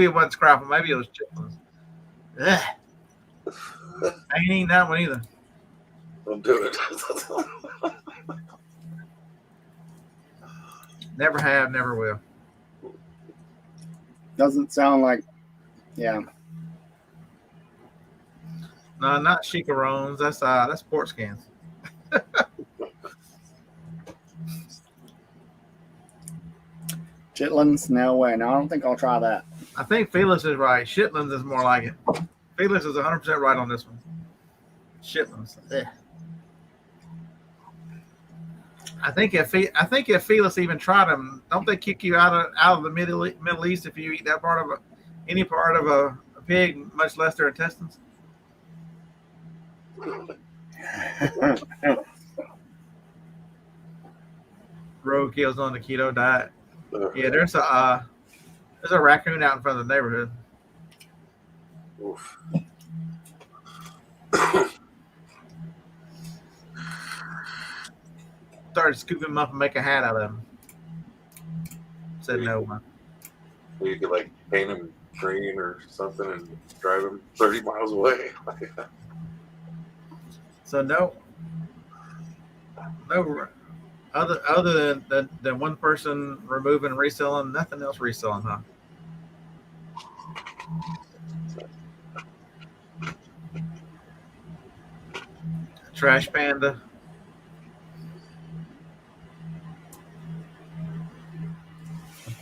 it wasn't Scrapple. Maybe it was Chitlins. Ugh. I ain't eating that one either. Don't do it. Never have, never will. Doesn't sound like, yeah. No, not chicarrones. That's pork skins. Chitlins? No way. No, I don't think I'll try that. I think Felix is right. Chitlins is more like it. Felix is 100% right on this one. Chitlins. Ugh. I think if Felix even tried them, don't they kick you out of the Middle East if you eat that part of any part of a pig, much less their intestines? Roadkill's on the keto diet. Yeah, there's a raccoon out in front of the neighborhood. Oof. Started scooping him up and make a hat out of him. Said no one. You could like paint him green or something and drive him 30 miles away. So no. Other than one person removing and reselling, nothing else reselling, huh? Trash Panda.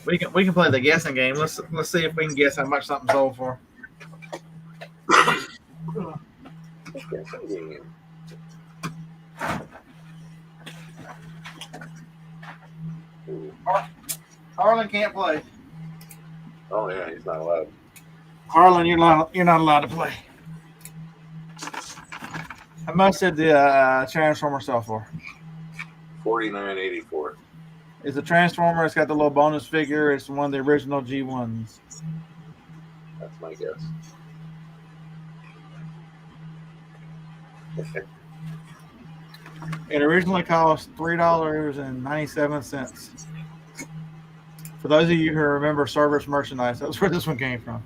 We can play the guessing game. Let's see if we can guess how much something sold for. Harlan can't play. Oh yeah, he's not allowed. Harlan, you're not allowed to play. How much did the Transformer sell for? $49.84. It's a Transformer. It's got the little bonus figure. It's one of the original G1s. That's my guess. It originally cost $3.97. For those of you who remember Service Merchandise, that's where this one came from.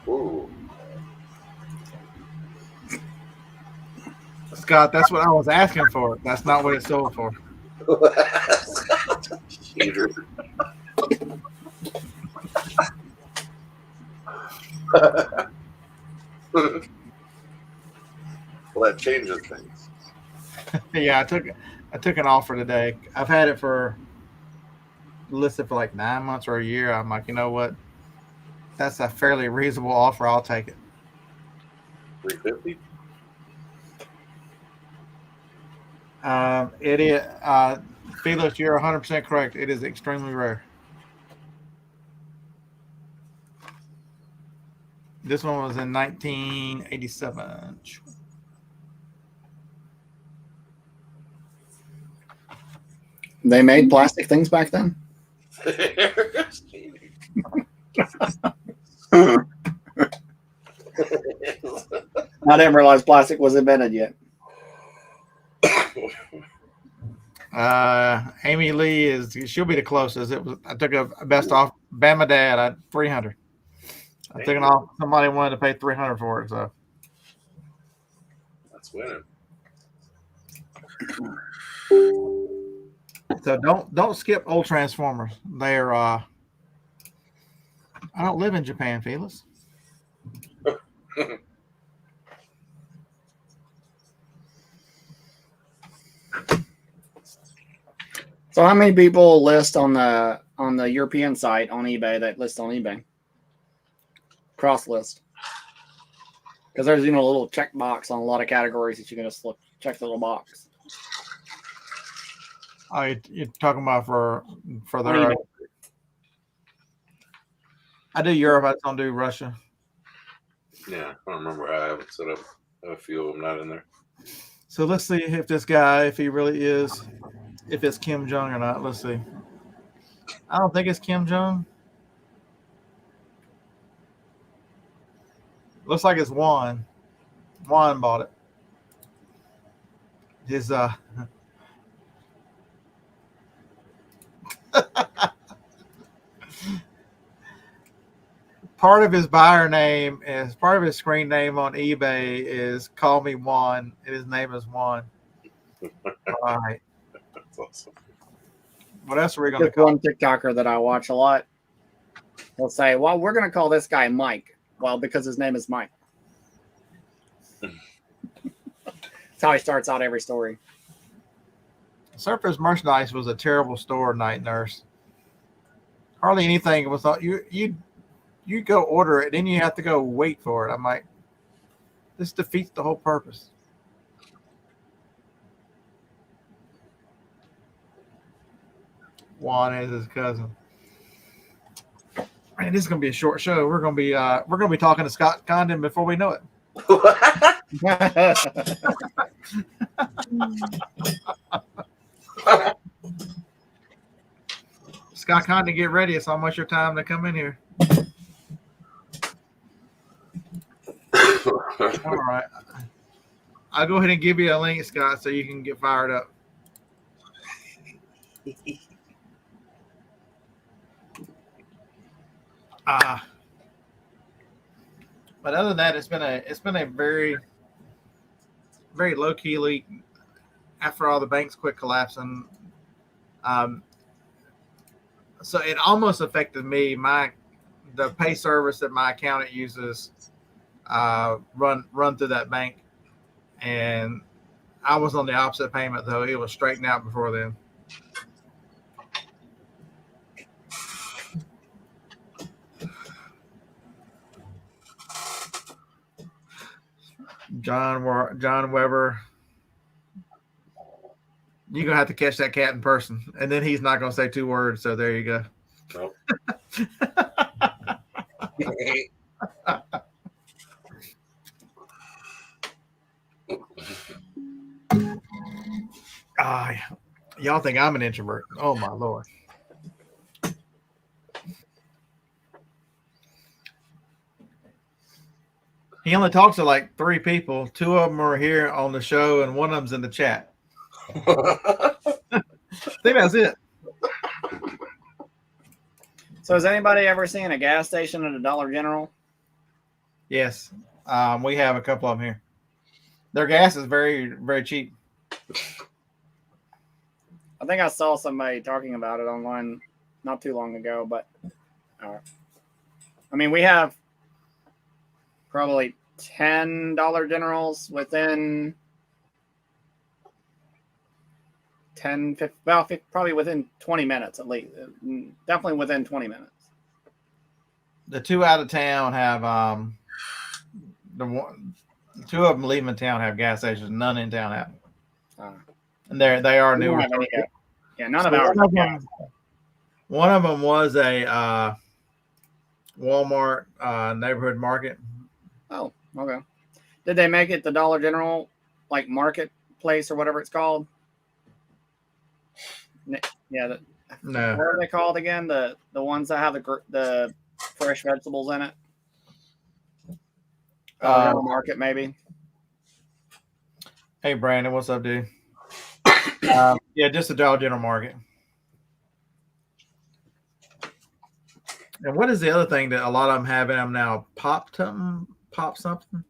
Ooh. Scott, that's what I was asking for. That's not what it sold for. Cheater. Well, that changes things. Yeah, I took an offer today. I've had it listed for like 9 months or a year. I'm like, you know what? That's a fairly reasonable offer. I'll take it. $350. It is, Felix, you're 100% correct. It is extremely rare. This one was in 1987. They made plastic things back then. I didn't realize plastic was invented yet. Amy Lee she'll be the closest. I took a best off. Bama Dad, I 300. I took it off. Somebody wanted to pay 300 for it, so That's winning. So don't skip old Transformers. They're I don't live in Japan, Felix. So how many people list on the European site on eBay that list on eBay? Cross list. Because there's a little check box on a lot of categories that you can just check the little box. Oh, you're talking about for their. I do Europe. I don't do Russia. Yeah, I don't remember. I have it set up. I have a few of them not in there. So let's see if this guy, if he really is, if it's Kim Jong or not. Let's see. I don't think it's Kim Jong. Looks like it's Juan. Juan bought it. His part of his buyer name is part of his screen name on eBay is Call Me Juan. His name is Juan. All right. That's awesome. What else are we going to There's call? one TikToker that I watch a lot. They'll say, well, we're going to call this guy Mike. Well, because his name is Mike. That's how he starts out every story. Surface Merchandise was a terrible store, Night Nurse. Hardly anything was thought you go order it, then you have to go wait for it. I'm like, this defeats the whole purpose. Juan is his cousin. Man, this is gonna be a short show. We're gonna be talking to Scott Condon before we know it. Scott Condon, get ready. It's almost your time to come in here. All right. I'll go ahead and give you a link, Scott, so you can get fired up. But other than that, it's been a very, very low key leak after all the banks quit collapsing. So it almost affected me. The pay service that my accountant uses run through that bank, and I was on the opposite payment though. It was straightened out before then. John Weber. You're gonna have to catch that cat in person, and then he's not gonna say 2 words. So there you go. Nope. Y'all think I'm an introvert? Oh my Lord! He only talks to like 3 people. 2 of them are here on the show, and one of them's in the chat. think that's it. So has anybody ever seen a gas station at a Dollar General? Yes. We have a couple of them here. Their gas is very, very cheap. I think I saw somebody talking about it online not too long ago, but I mean, we have probably 10 Dollar Generals within 10, 15, well, probably within 20 minutes at least. Definitely within 20 minutes. The two out of town have the two of them leaving town have gas stations. None in town have. And they are newer. Yeah, none of ours. One of them was a Walmart neighborhood market. Oh, okay. Did they make it the Dollar General like marketplace or whatever it's called? Yeah. No. What are they called again? The ones that have the fresh vegetables in it. Dollar General Market, maybe. Hey, Brandon, what's up, dude? Yeah, just the Dollar General Market. And what is the other thing that a lot of them have in them now? Pop something?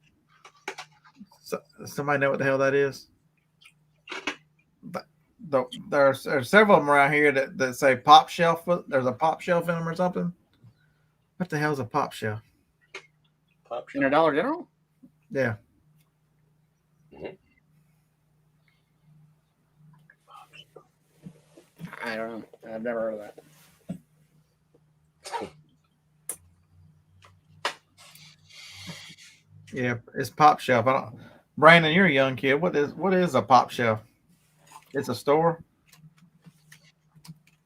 Somebody know what the hell that is? But there's several of them around here that say pop shelf. There's a pop shelf in them or something. What the hell is a pop shelf? Pop shelf. In a Dollar General? Yeah. Mm-hmm. I don't know. I've never heard of that. Yeah, it's pop shelf. Brandon, you're a young kid. What is a pop shelf? It's a store.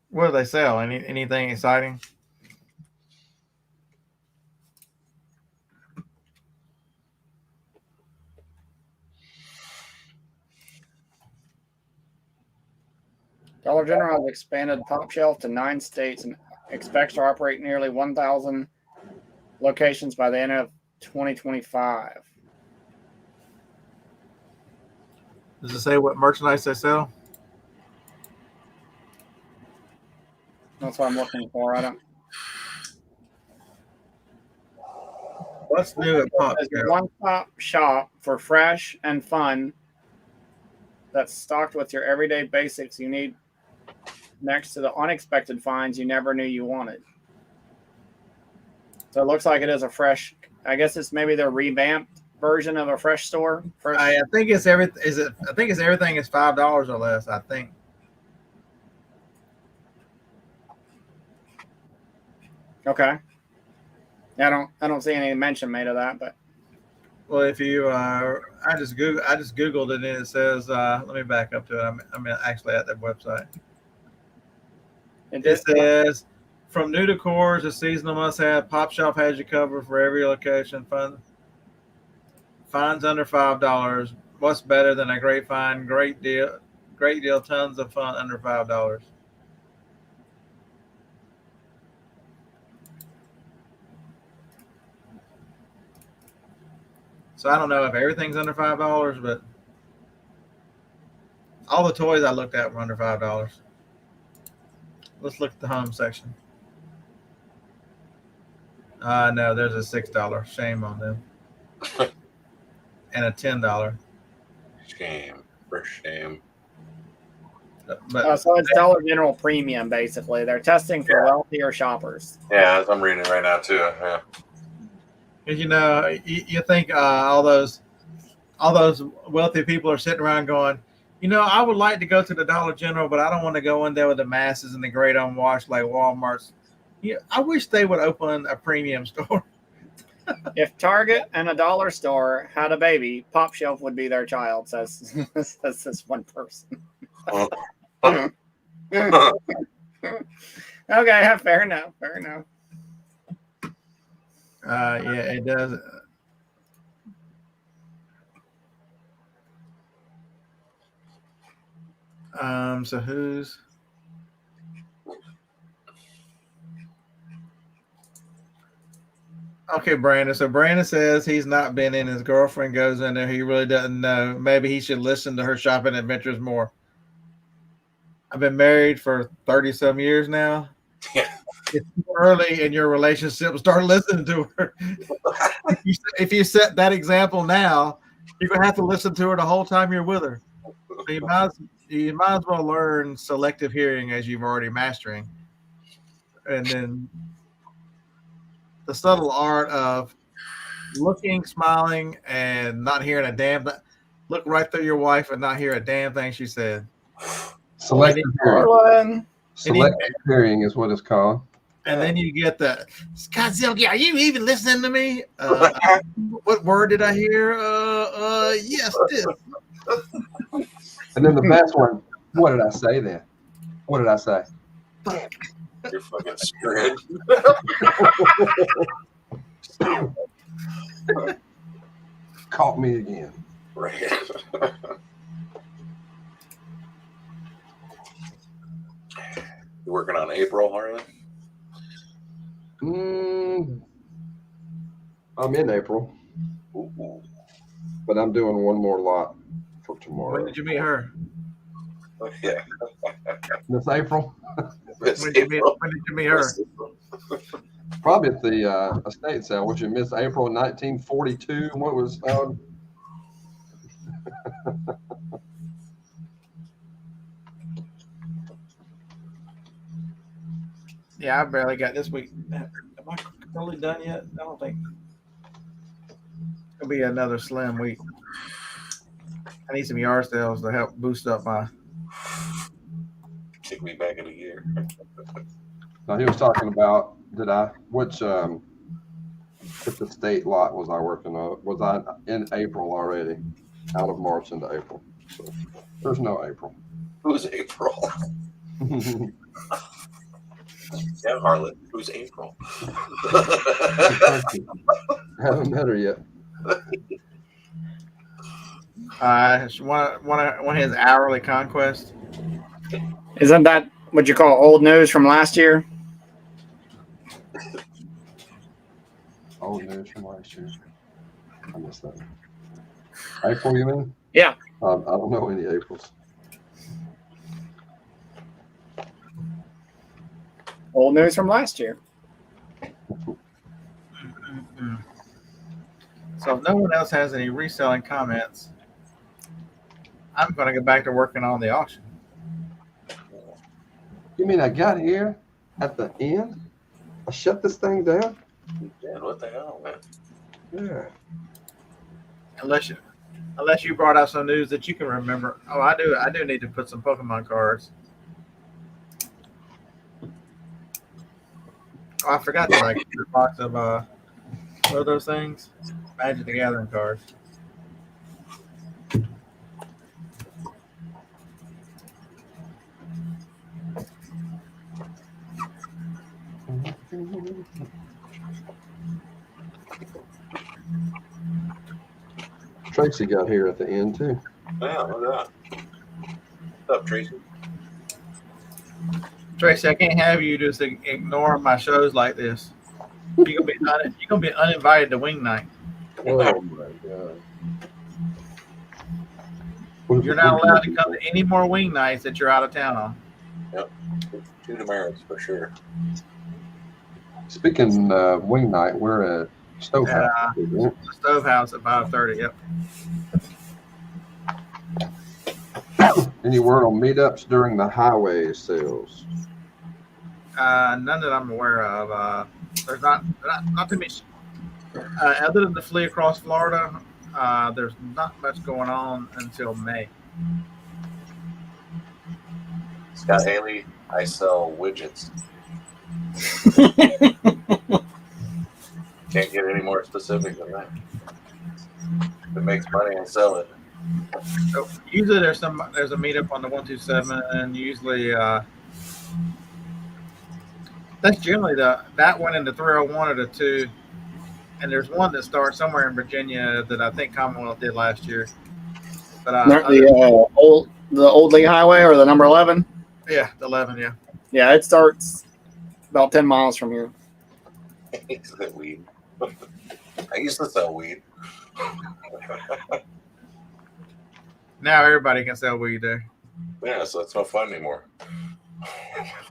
What do they sell? Anything exciting? Dollar General has expanded Pop Shelf to 9 states and expects to operate nearly 1,000 locations by the end of 2025. Does it say what merchandise they sell? That's what I'm looking for. I don't. What's new at Pop It's Shelf? a one-stop shop for fresh and fun that's stocked with your everyday basics you need next to the unexpected finds you never knew you wanted. So it looks like it is a fresh, I guess it's maybe the revamped version of a fresh store. I think it's everything. I think it's everything is $5 or less. I think. Okay. I don't see any mention made of that, but Well, if you, I just googled it and it says, let me back up to it. I'm actually at that website. It says, from new decors to seasonal must-have, Pop Shop has you covered for every location. Finds under $5. What's better than a great find? Great deal. Tons of fun under $5. So I don't know if everything's under $5, but all the toys I looked at were under $5. Let's look at the home section. No, there's a $6. Shame on them. And a $10. Shame. For shame. But so it's Dollar General Premium, basically. They're testing for wealthier shoppers. Yeah, I'm reading it right now too. Yeah. you know, you think all those wealthy people are sitting around going, you know, I would like to go to the Dollar General, but I don't want to go in there with the masses and the great unwashed like Walmart's. Yeah, I wish they would open a premium store. If Target and a dollar store had a baby, Pop Shelf would be their child, says this one person. Okay, fair enough. Yeah, it does. So who's? Okay, Brandon. So Brandon says he's not been in. His girlfriend goes in there. He really doesn't know. Maybe he should listen to her shopping adventures more. I've been married for 30 some years now. Yeah. It's too early in your relationship to start listening to her. If you set that example now, you're gonna have to listen to her the whole time you're with her. So you might as well learn selective hearing as you've already mastering, and then the subtle art of looking, smiling, and not hearing a damn. Look right through your wife and not hear a damn thing she said. Selective hearing. Marlon. Selective hearing is what it's called. And then you get the Scott Zilke. Are you even listening to me? What word did I hear? Yes, this. And then the best one. What did I say then? What did I say? You're fucking screwed. Caught me again. Right. You working on April, Harlan? I'm in April, Ooh. but I'm doing one more lot for tomorrow. When did you meet her? Yeah. This April? When did you meet her? Probably at the estate sale, which is Miss April 1942. What was Yeah, I barely got this week. Am I totally done yet? I don't think. It'll be another slim week. I need some yard sales to help boost up my. Kick me back in a year. Now he was talking about which estate lot was I working on? Was I in April already? Out of March into April. So there's no April. Who's April? Yeah, Harlan. Who's April? Haven't met her yet. One of his hourly conquests. Isn't that what you call old news from last year? Old news from last year. I missed that. April, you mean? Yeah. I don't know any Aprils. Old news from last year. So if no one else has any reselling comments, I'm going to get back to working on the auction. You mean I got here at the end? I shut this thing down? Yeah, what the hell, man? Yeah. Unless you brought out some news that you can remember. Oh, I do need to put some Pokemon cards. Oh, I forgot to like a box of what are those things? Magic the Gathering cards. Tracy got here at the end too. Yeah, look at that. What's up, Tracy? Tracy, I can't have you just ignore my shows like this. You're gonna be uninvited to wing night. Oh my god! You're not allowed to come to any more wing nights that you're out of town on. Yep, 2 demerits for sure. Speaking of wing night, we're at Stovehouse. The Stovehouse at 5:30. Yep. Any word on meetups during the highway sales? None that I'm aware of. There's not too much. Other than the flea across Florida, there's not much going on until May. Scott Haley, I sell widgets. Can't get any more specific than that. If it makes money, I sell it. So usually there's a meetup on the 127, and usually that's generally that one in the 301 or the 2, and there's one that starts somewhere in Virginia that I think Commonwealth did last year. But the old Lee Highway or the number 11? Yeah, the 11. Yeah. Yeah, it starts about 10 miles from here. I sell weed. I used to sell weed. Now everybody can sell weed there. Yeah, so it's not fun anymore.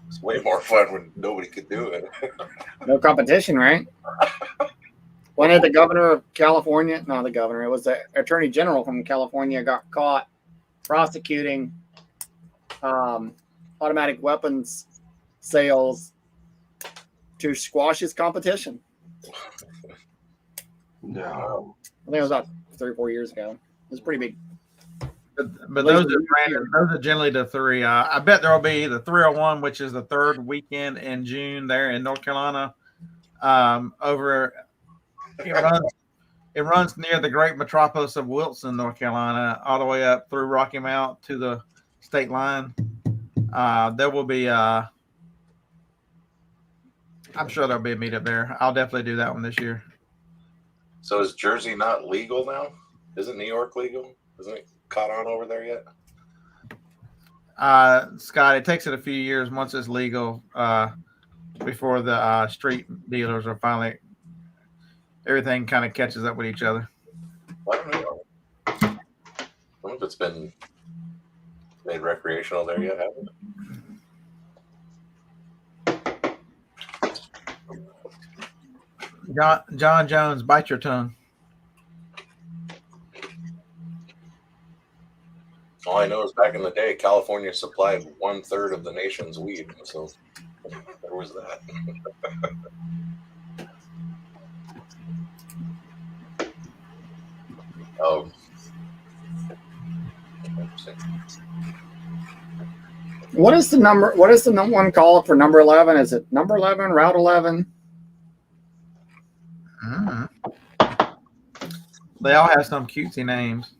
It's way more fun when nobody could do it. No competition, right? When did the governor of California, no, the governor, it was the attorney general from California, got caught prosecuting automatic weapons sales to squash his competition. No. I think it was about 3 or 4 years ago. It was pretty big. But those are generally the three. I bet there will be the 301, which is the third weekend in June there in North Carolina. Over it runs near the great metropolis of Wilson, North Carolina, all the way up through Rocky Mount to the state line. There will be I'm sure there'll be a meetup there. I'll definitely do that one this year. So is Jersey not legal now? Isn't New York legal? Isn't it caught on over there yet? Scott, it takes it a few years once it's legal before the street dealers are finally, everything kind of catches up with each other. Well, I don't know. I don't know if it's been made recreational there yet, hasn't it? John Jones, bite your tongue. All I know is back in the day, California supplied 1/3 of the nation's weed. So there was that. Oh. What is the number? What is the number one call for number 11? Is it number 11, Route 11? Mm-hmm. They all have some cutesy names.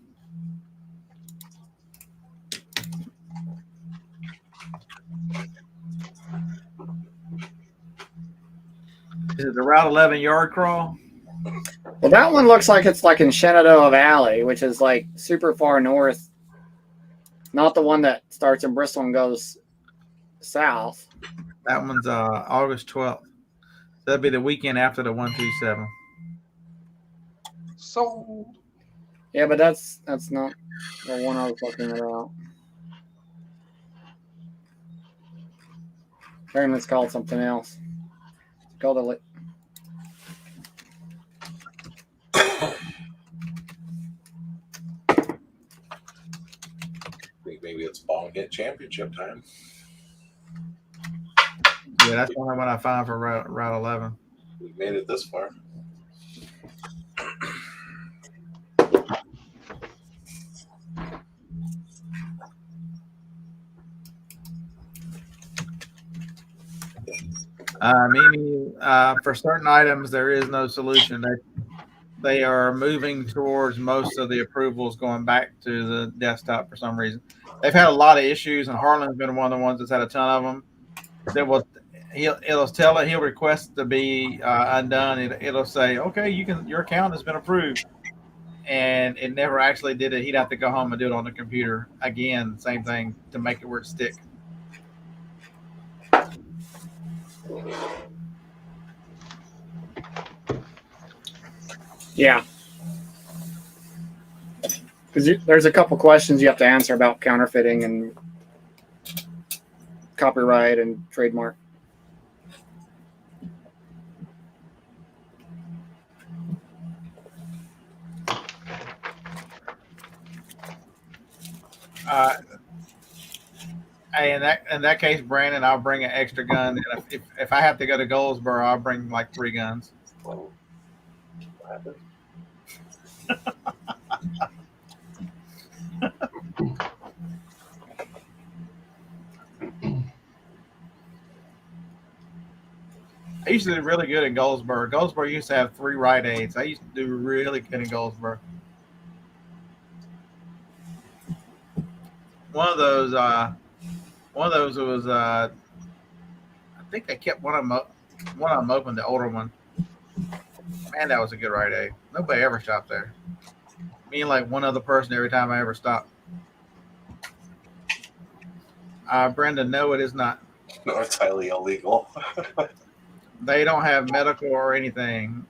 Is it the Route 11 yard crawl? Well, that one looks like it's like in Shenandoah Valley, which is like super far north. Not the one that starts in Bristol and goes south. That one's August 12th. That'll be the weekend after the 127. So Yeah, but that's not the one I was looking about. Apparently, it's called something else. It's called a. Maybe it's bong hit championship time. Yeah, that's the only one I find for Route 11. We made it this far. Meaning, for certain items, there is no solution. They are moving towards most of the approvals going back to the desktop for some reason. They've had a lot of issues, and Harlan's been one of the ones that's had a ton of them. He'll request to be undone. It'll say, okay, your account has been approved, and it never actually did it. He'd have to go home and do it on the computer again. Same thing to make it where it stick. Yeah. Because there's a couple questions you have to answer about counterfeiting and copyright and trademark. Hey, in that case, Brandon, I'll bring an extra gun. And if I have to go to Goldsboro, I'll bring like 3 guns. What happened? I used to do really good in Goldsboro. Goldsboro used to have 3 Rite Aids. I used to do really good in Goldsboro. One of those was I think they kept one of them open, the older one. Man, that was a good Rite Aid. Nobody ever stopped there. Me and like one other person every time I ever stopped. Brendan, no, it is not. No, it's highly illegal. They don't have medical or anything.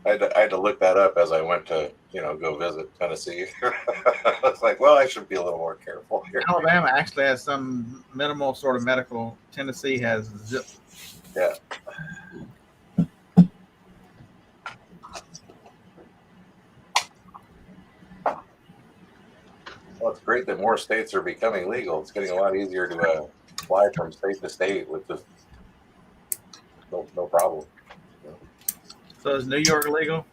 I had to look that up as I went to, go visit Tennessee. I was like, well, I should be a little more careful here. Alabama actually has some minimal sort of medical. Tennessee has zip. Yeah. Well, it's great that more states are becoming legal. It's getting a lot easier to fly from state to state with just no problem. So is New York legal?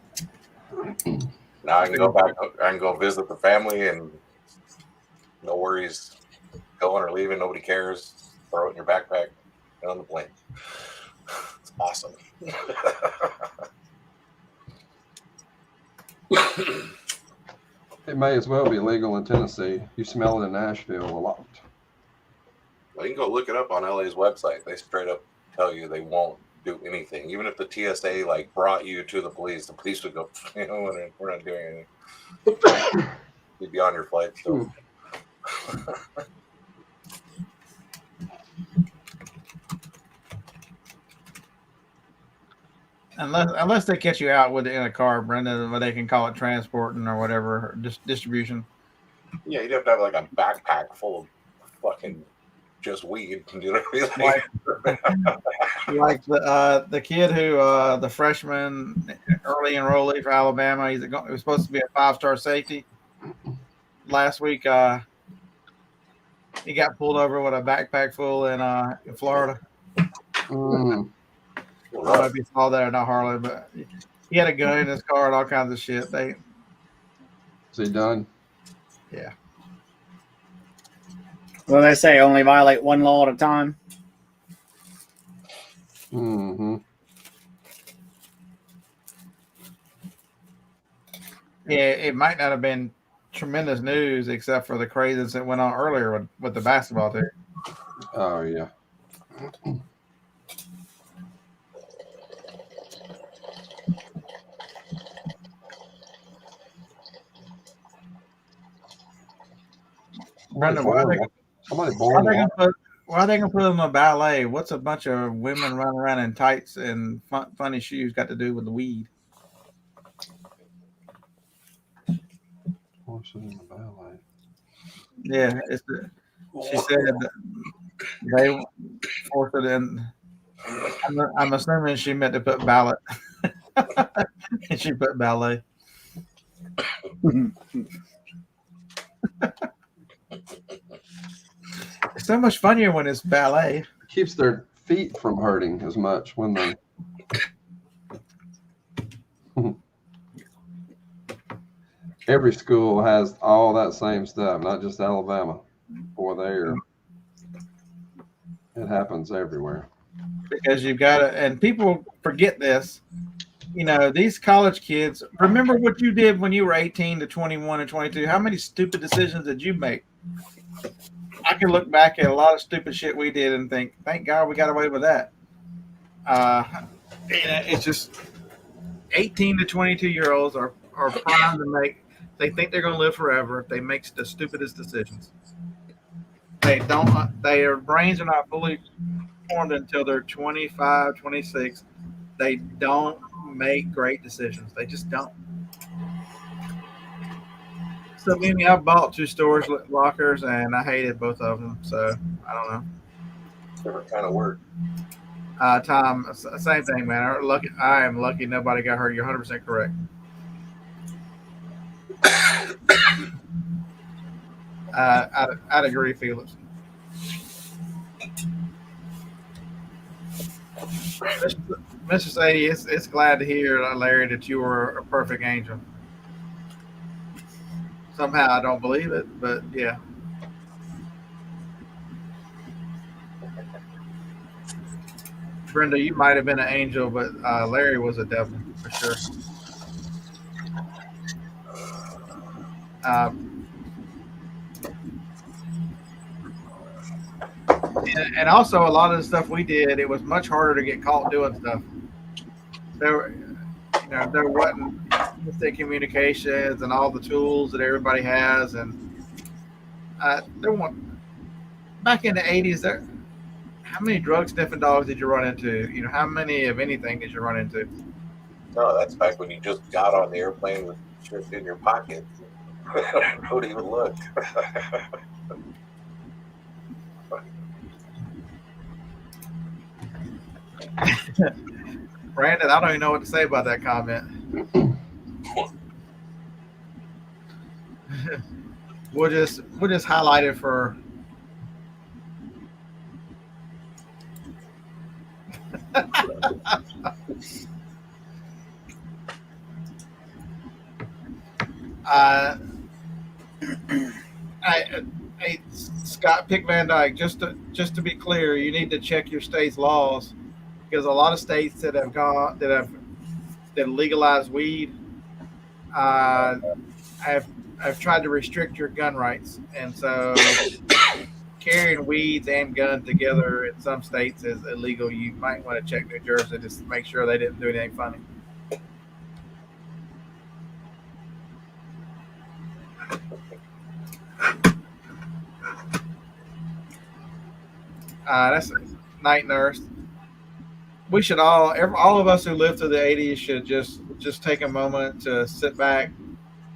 Now I can go back. I can go visit the family, and no worries going or leaving. Nobody cares. Throw it in your backpack and on the plane. It's awesome. It may as well be legal in Tennessee. You smell it in Nashville a lot. Well, you can go look it up on LA's website. They straight up tell you they won't do anything. Even if the TSA brought you to the police would go, we're not doing anything. You'd be on your flight still. Unless they catch you out with it in a car, Brenda, where they can call it transporting or whatever, distribution. Yeah, you'd have to have a backpack full of fucking just weed. Like the kid who the freshman early enrollee for Alabama. He was supposed to be a 5-star safety. Last week, he got pulled over with a backpack full in Florida. I don't know if you saw that or not, Harley, but he had a gun in his car and all kinds of shit. Is he done? Yeah. Well, they say only violate one law at a time. Mm-hmm. Yeah, it might not have been tremendous news except for the craziness that went on earlier with the basketball team. Oh, yeah. Brenda, why are they going to put them in a ballet? What's a bunch of women running around in tights and funny shoes got to do with the weed? In the ballet. Yeah, she said that they forced it in. I'm assuming she meant to put ballot. And she put ballet. It's so much funnier when it's ballet. It keeps their feet from hurting as much when they. Every school has all that same stuff, not just Alabama. Boy, it happens everywhere. Because you've got to, and people forget this. These college kids, remember what you did when you were 18 to 21 and 22. How many stupid decisions did you make? I can look back at a lot of stupid shit we did and think, thank God we got away with that. It's just 18 to 22-year-olds are primed to make. They think they're going to live forever if they make the stupidest decisions. They don't. Their brains are not fully formed until they're 25, 26. They don't make great decisions. They just don't. So, I bought 2 storage lockers, and I hated both of them. So, I don't know. Different kind of work. Tom, same thing, man. I am lucky nobody got hurt. You're 100% correct. I'd agree, Felix. Mr. Sadie, it's glad to hear, Larry, that you were a perfect angel. Somehow I don't believe it, but yeah. Brenda, you might have been an angel, but Larry was a devil for sure. And also, a lot of the stuff we did, it was much harder to get caught doing stuff. There wasn't instant communications and all the tools that everybody has, and there weren't. Back in the 80s, how many drug sniffing dogs did you run into? How many of anything did you run into? No, that's back when you just got on the airplane with shit in your pocket. Don't even look. Brandon, I don't even know what to say about that comment. We'll just highlight it for. uh, hey, Scott Pick Van Dyke. Just to be clear, you need to check your state's laws because a lot of states that have legalized weed have tried to restrict your gun rights, and so carrying weeds and guns together in some states is illegal. You might want to check New Jersey just to make sure they didn't do anything funny. That's a night nurse. We should all of us who lived through the '80s should just take a moment to sit back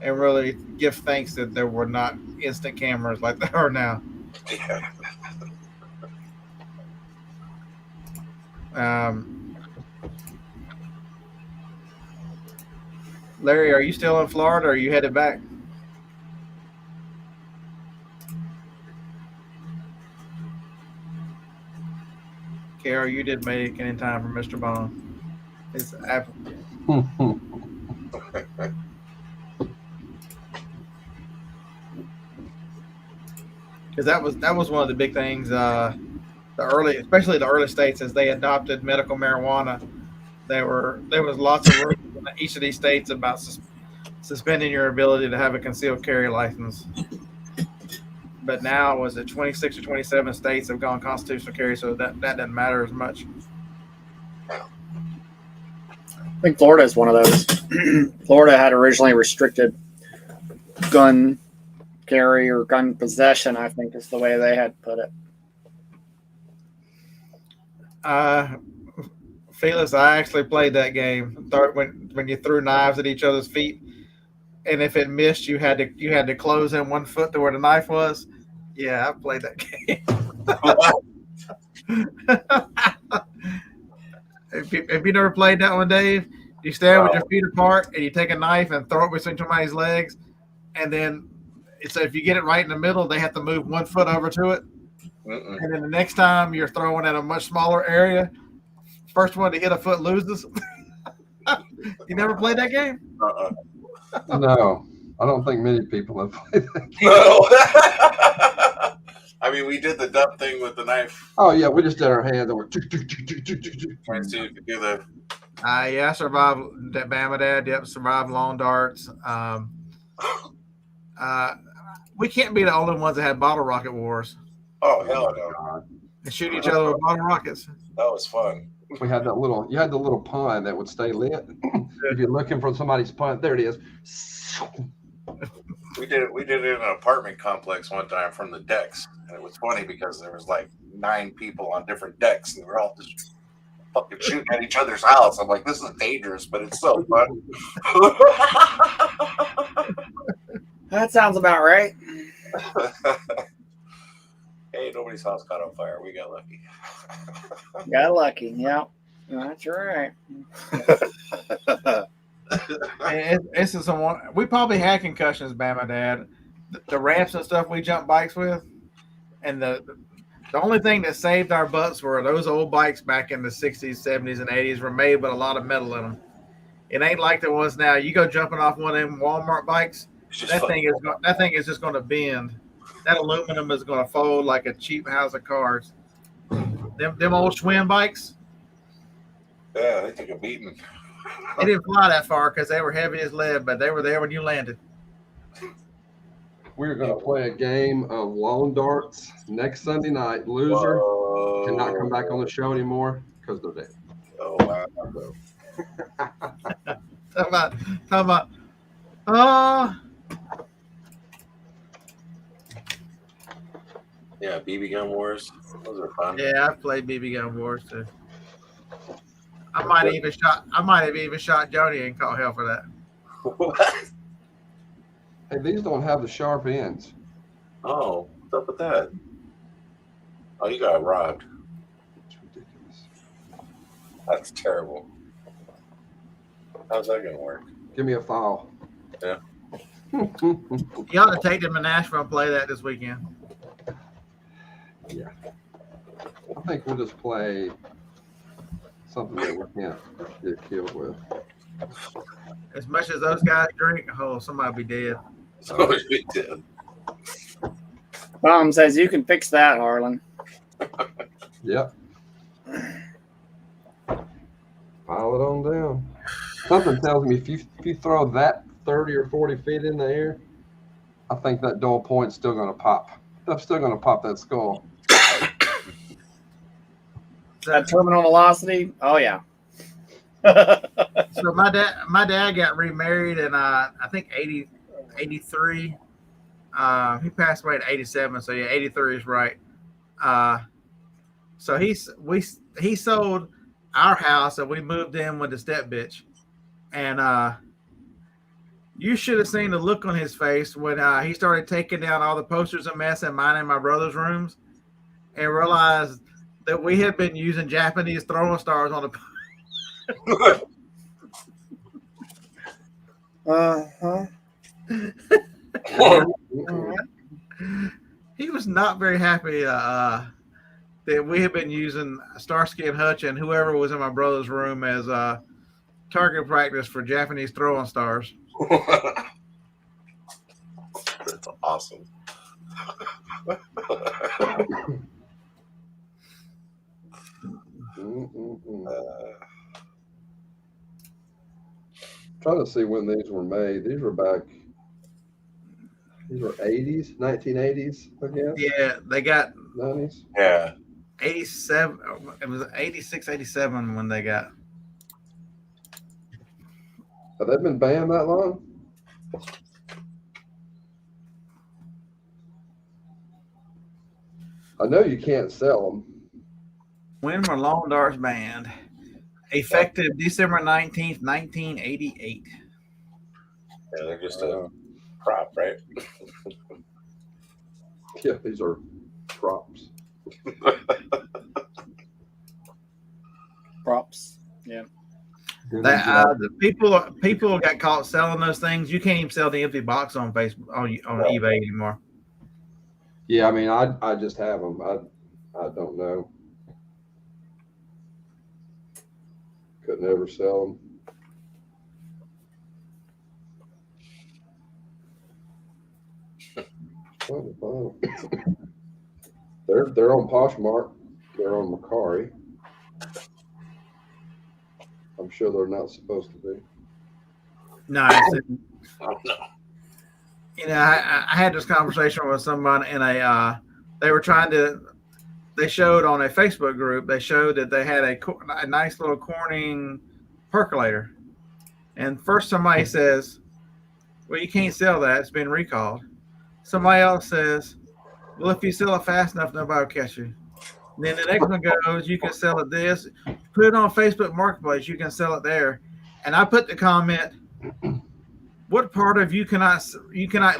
and really give thanks that there were not instant cameras like there are now. Yeah. Larry, are you still in Florida or are you headed back? Carol, you did make it in time for Mr. Bond. It's because that was one of the big things. Especially the early states, as they adopted medical marijuana, there was lots of rules in each of these states about suspending your ability to have a concealed carry license. But now, was it 26 or 27 states have gone constitutional carry, so that doesn't matter as much. I think Florida is one of those. Florida had originally restricted gun carry or gun possession, I think is the way they had put it. Felix, I actually played that game. When you threw knives at each other's feet, and if it missed, you had to close in 1 foot to where the knife was. Yeah, I played that game. If you never played that one, Dave, you stand with your feet apart and you take a knife and throw it between somebody's legs, and then so if you get it right in the middle, they have to move 1 foot over to it. Mm-mm. And then the next time you're throwing at a much smaller area, first one to hit a foot loses. You never played that game? No, I don't think many people have played that game. No. I mean, we did the dumb thing with the knife. Oh yeah, we just did our hands and we're Trying to see if you could do the. Yeah, I survived that Bama Dad. Yep, survived lawn darts. We can't be the only ones that had bottle rocket wars Oh hell no! and shoot each other with bottle rockets. That was fun. We had you had the little pun that would stay lit. If you're looking for somebody's pun, there it is. We did it in an apartment complex one time from the decks, and it was funny because there was like 9 people on different decks, and we were all just fucking shooting at each other's house. I'm like, this is dangerous, but it's so fun. That sounds about right. Hey, nobody's house caught on fire. We got lucky. Got lucky. Yeah, that's right. This is someone we probably had concussions, Bama Dad. The ramps and stuff we jump bikes with, and the only thing that saved our butts were those old bikes back in the 60s, 70s, and 80s were made with a lot of metal in them. It ain't like the ones now. You go jumping off one of them Walmart bikes, that thing is just going to bend. That aluminum is going to fold like a cheap house of cards. Them old Schwinn bikes. Yeah, they took a beating. They didn't fly that far because they were heavy as lead, but they were there when you landed. We're going to play a game of lawn darts next Sunday night. Loser cannot come back on the show anymore because they're dead. Oh wow! Talk about. Yeah, BB gun wars. Those are fun. Yeah, I've played BB gun wars too. I might have even shot Jody and caught hell for that. What? Hey, these don't have the sharp ends. Oh, what's up with that? Oh, you got robbed. It's ridiculous. That's terrible. How's that gonna work? Give me a file. Yeah. You ought to take them to Nashville and play that this weekend. Yeah. I think we'll just play something that we can't get killed with. As much as those guys drink, oh, somebody be dead. So we did. Tom says you can fix that, Harlan. Yep. Pile it on down. Something tells me if you throw that 30 or 40 feet in the air, I think that dull point's still going to pop. I'm still going to pop that skull. That terminal velocity. Oh yeah. So my dad got remarried in I think 83. He passed away at 87, so yeah, 83 is right. So he sold our house and we moved in with the step bitch. And you should have seen the look on his face when he started taking down all the posters and mess in mine and my brother's rooms and realized that we had been using Japanese throwing stars on the He was not very happy that we had been using Starsky and Hutch and whoever was in my brother's room as target practice for Japanese throwing stars. That's awesome. Trying to see when these were made. These were 80s, 1980s, I guess. Yeah, they got 90s. Yeah. 87. It was 86, 87 when they got. Have they been banned that long? I know you can't sell them. When were Lawn Darts banned? Effective December 19th, 1988. Yeah, they're just a prop, right? Yeah, these are props. Props. Yeah. The people got caught selling those things. You can't even sell the empty box on Facebook on eBay anymore. Yeah, I mean, I just have them. I don't know. Could never sell them. They're on Poshmark. They're on Macari. I'm sure they're not supposed to be. No, Oh, no. you know, I had this conversation with someone and they showed on a Facebook group, they showed that they had a nice little Corning percolator. And first somebody says, well, you can't sell that. It's been recalled. Somebody else says, well, if you sell it fast enough, nobody will catch you. And then the next one goes, you can sell it this. Put it on Facebook Marketplace. You can sell it there. And I put the comment, what part of you cannot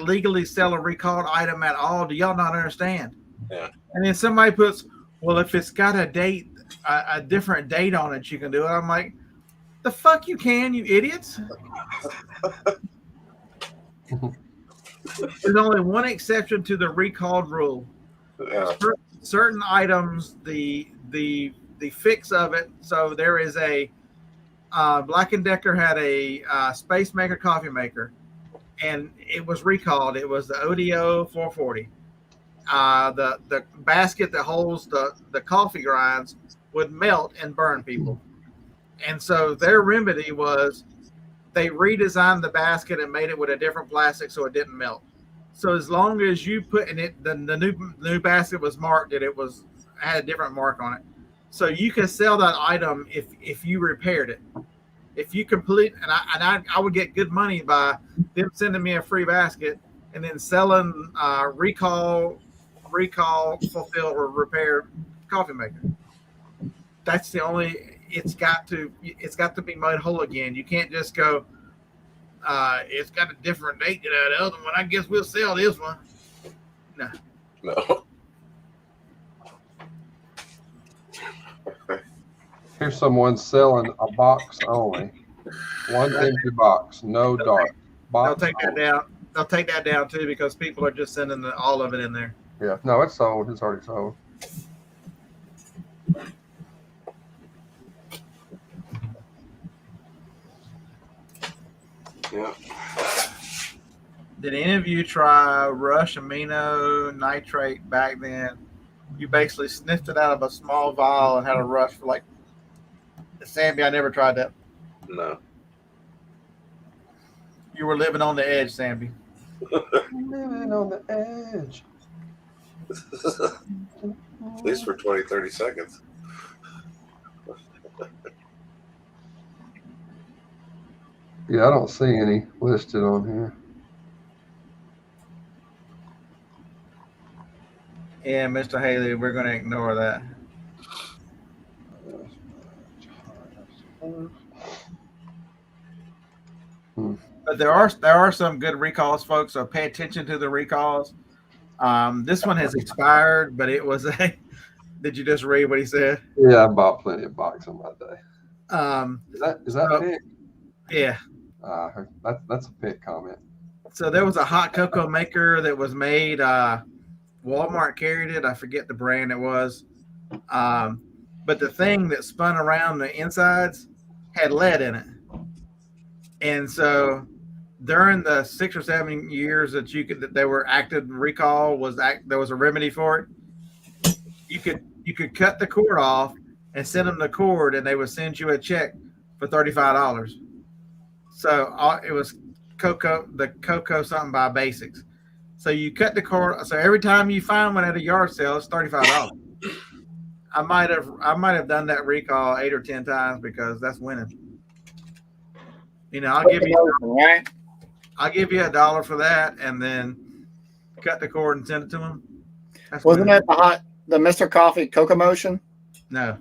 legally sell a recalled item at all? Do y'all not understand? Yeah. And then somebody puts, well, if it's got a date, a different date on it, you can do it. I'm like, the fuck you can, you idiots. There's only one exception to the recalled rule. Yeah. Certain items, the fix of it. So there is a Black & Decker had a Space Maker coffee maker, and it was recalled. It was the ODO 440. The basket that holds the coffee grinds would melt and burn people. And so their remedy was they redesigned the basket and made it with a different plastic so it didn't melt. So as long as you put in it, the new basket was marked that it had a different mark on it. So you can sell that item if you repaired it. If you complete, and I would get good money by them sending me a free basket and then selling recall, fulfill, or repair coffee maker. That's the only, it's got to be made whole again. You can't just go. It's got a different date than that other one. I guess we'll sell this one. No. No. Here's someone selling a box only. One empty box, no dark. Box They'll take that only. down. They'll take that down too because people are just sending all of it in there. Yeah, no, it's sold. It's already sold. Yeah. Did any of you try Rush amino nitrate back then? You basically sniffed it out of a small vial and had a rush for like. Sammy, I never tried that. No. You were living on the edge, Sammy. Living on the edge. At least for 20, 30 seconds. Yeah, I don't see any listed on here. Yeah, Mr. Haley, we're going to ignore that. But there are some good recalls, folks. So pay attention to the recalls. This one has expired, but it was a. Did you just read what he said? Yeah, I bought plenty of boxes on my day. Is that pick? Yeah. That's a pick comment. So there was a hot cocoa maker that was made. Walmart carried it. I forget the brand it was. But the thing that spun around the insides had lead in it. And so during the 6 or 7 years that they were active recall there was a remedy for it. You could cut the cord off and send them the cord, and they would send you a check for $35. So it was the cocoa something by Basics. So you cut the cord. So every time you find one at a yard sale, it's $35. I might have done that recall 8 or 10 times because that's winning. You know, I'll give you $1 for that, and then cut the cord and send it to them. Wasn't it the Mr. Coffee Cocoa Motion? No,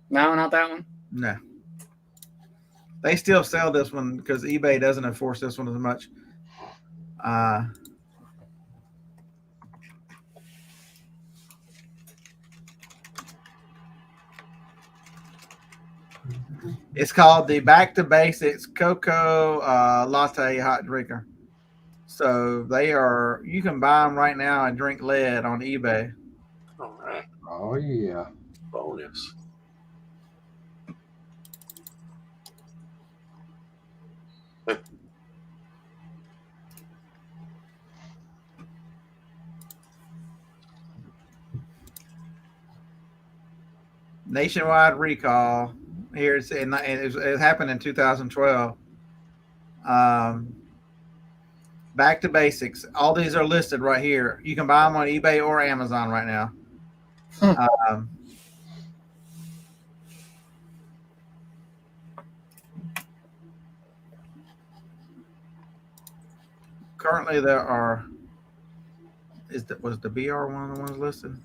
not that one. No, they still sell this one because eBay doesn't enforce this one as much. It's called the Back to Basics Cocoa Latte Hot Drinker. So you can buy them right now and drink lead on eBay. All right. Oh, yeah. Bonus. Nationwide recall. Here it happened in 2012. Back to Basics. All these are listed right here. You can buy them on eBay or Amazon right now. Currently, there are. Was the BR one of the ones listed?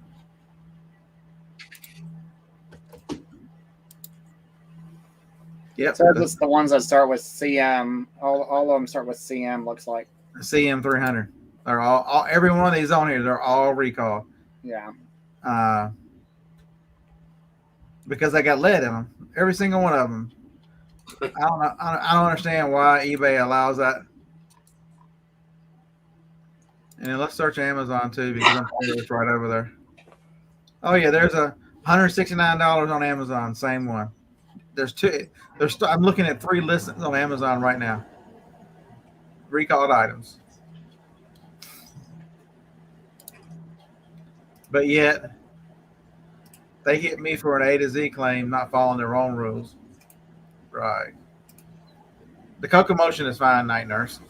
Yep. So it's the ones that start with CM. All of them start with CM. Looks like CM 300. They're all every one of these on here. They're all recall. Yeah. Because they got lead in them. Every single one of them. I don't know. I don't understand why eBay allows that. And then let's search Amazon too because I'm sure it's right over there. Oh yeah, there's a $169 on Amazon. Same one. There's two. I'm looking at 3 listings on Amazon right now. Recalled items. But yet, they hit me for an A to Z claim, not following their own rules. Right. The Cocoa Motion is fine, Night Nurse.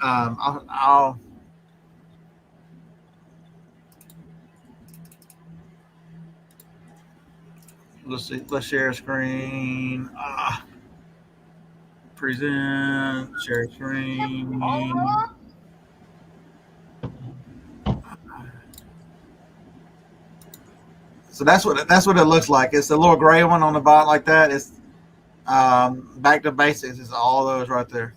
I'll let's see. Let's share a screen. Present. Share screen. So that's what it looks like. It's the little gray one on the bottom like that. It's back to basics. It's all those right there.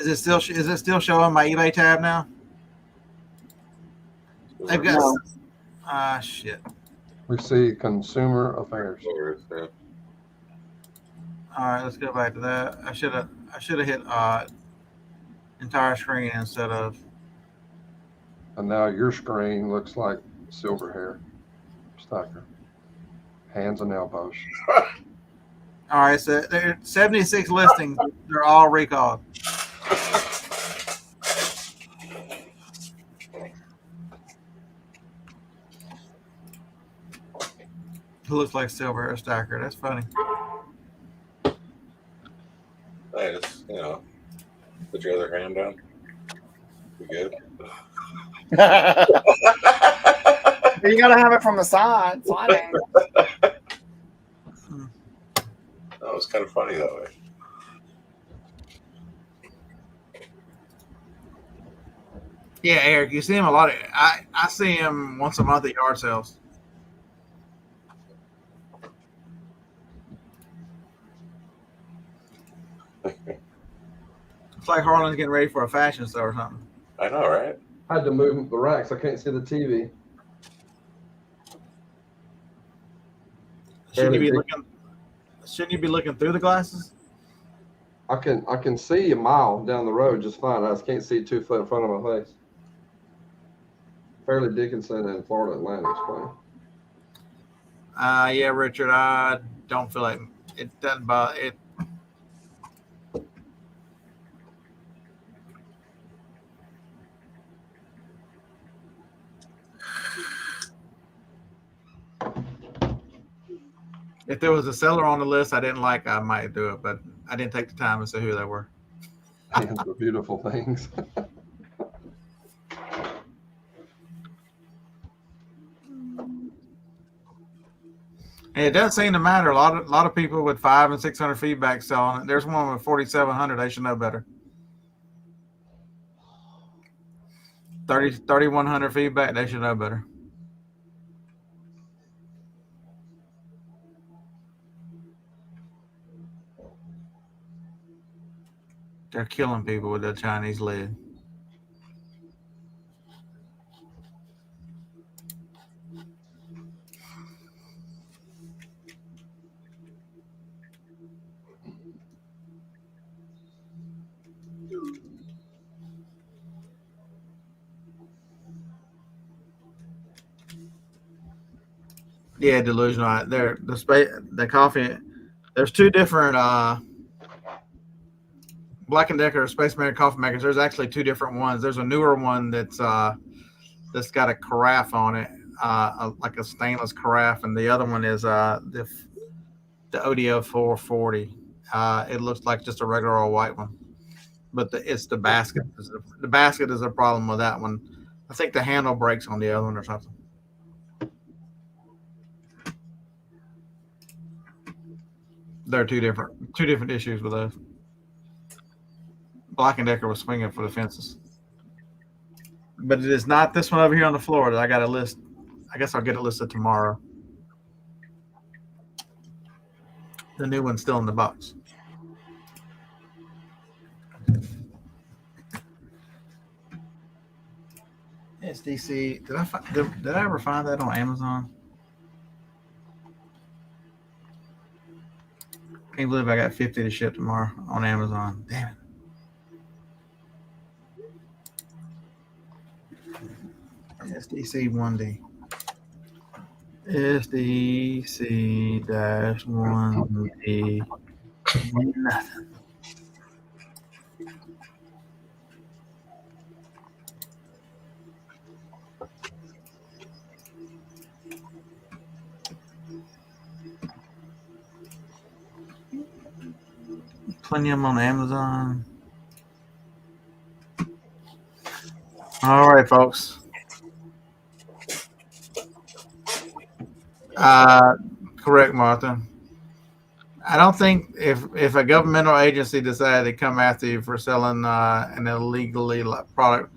Is it still showing my eBay tab now? They've got shit. We see consumer affairs. All right, let's go back to that. I should have hit entire screen instead of. And now your screen looks like silver hair stacker. Hands and elbows. All right, so there are 76 listings. They're all recalled. It looks like silver hair stacker. That's funny. Hey, just, put your other hand down. You good? You gotta have it from the side. Sliding. That was kind of funny that way. Yeah, Eric, you see him a lot. I see him once a month at yard sales. It's like Harlan's getting ready for a fashion show or something. I know, right? I had to move the racks. I can't see the TV. Shouldn't you be looking through the glasses? I can see a mile down the road just fine. I just can't see 2 foot in front of my face. Fairleigh Dickinson and Florida Atlantic's playing. Yeah, Richard. I don't feel like it doesn't bother it. If there was a seller on the list I didn't like, I might do it, but I didn't take the time to see who they were. Hands are beautiful things. And it doesn't seem to matter. A lot of people with 500 and 600 feedback selling it. There's one with 4,700. They should know better. 3,100 feedback. They should know better. They're killing people with that Chinese lid. Yeah, delusional. The coffee. There's two different Black & Decker Space Marine coffee makers. There's actually two different ones. There's a newer one that's got a carafe on it, like a stainless carafe, and the other one is the ODO 440. It looks like just a regular old white one, but it's the basket. The basket is a problem with that one. I think the handle breaks on the other one or something. There are two different issues with those. Black & Decker was swinging for the fences, but it is not this one over here on the floor that I got a list. I guess I'll get it listed tomorrow. The new one's still in the box. SDC. Did I ever find that on Amazon? Can't believe I got 50 to ship tomorrow on Amazon. Damn it. SDC 1D. SDC-1D. Nothing. Plenty of them on Amazon. All right, folks. Correct, Martha. I don't think if a governmental agency decided to come after you for selling an illegally product,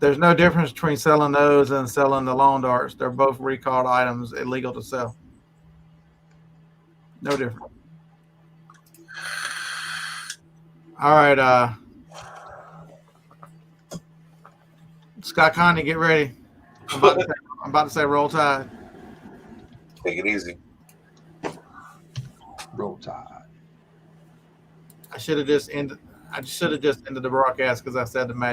There's no difference between selling those and selling the lawn darts. They're both recalled items, illegal to sell. No difference. All right, Scott Connie, get ready. I'm about to say roll tide. Take it easy. Roll Tide. I should have just ended the broadcast because I said the magic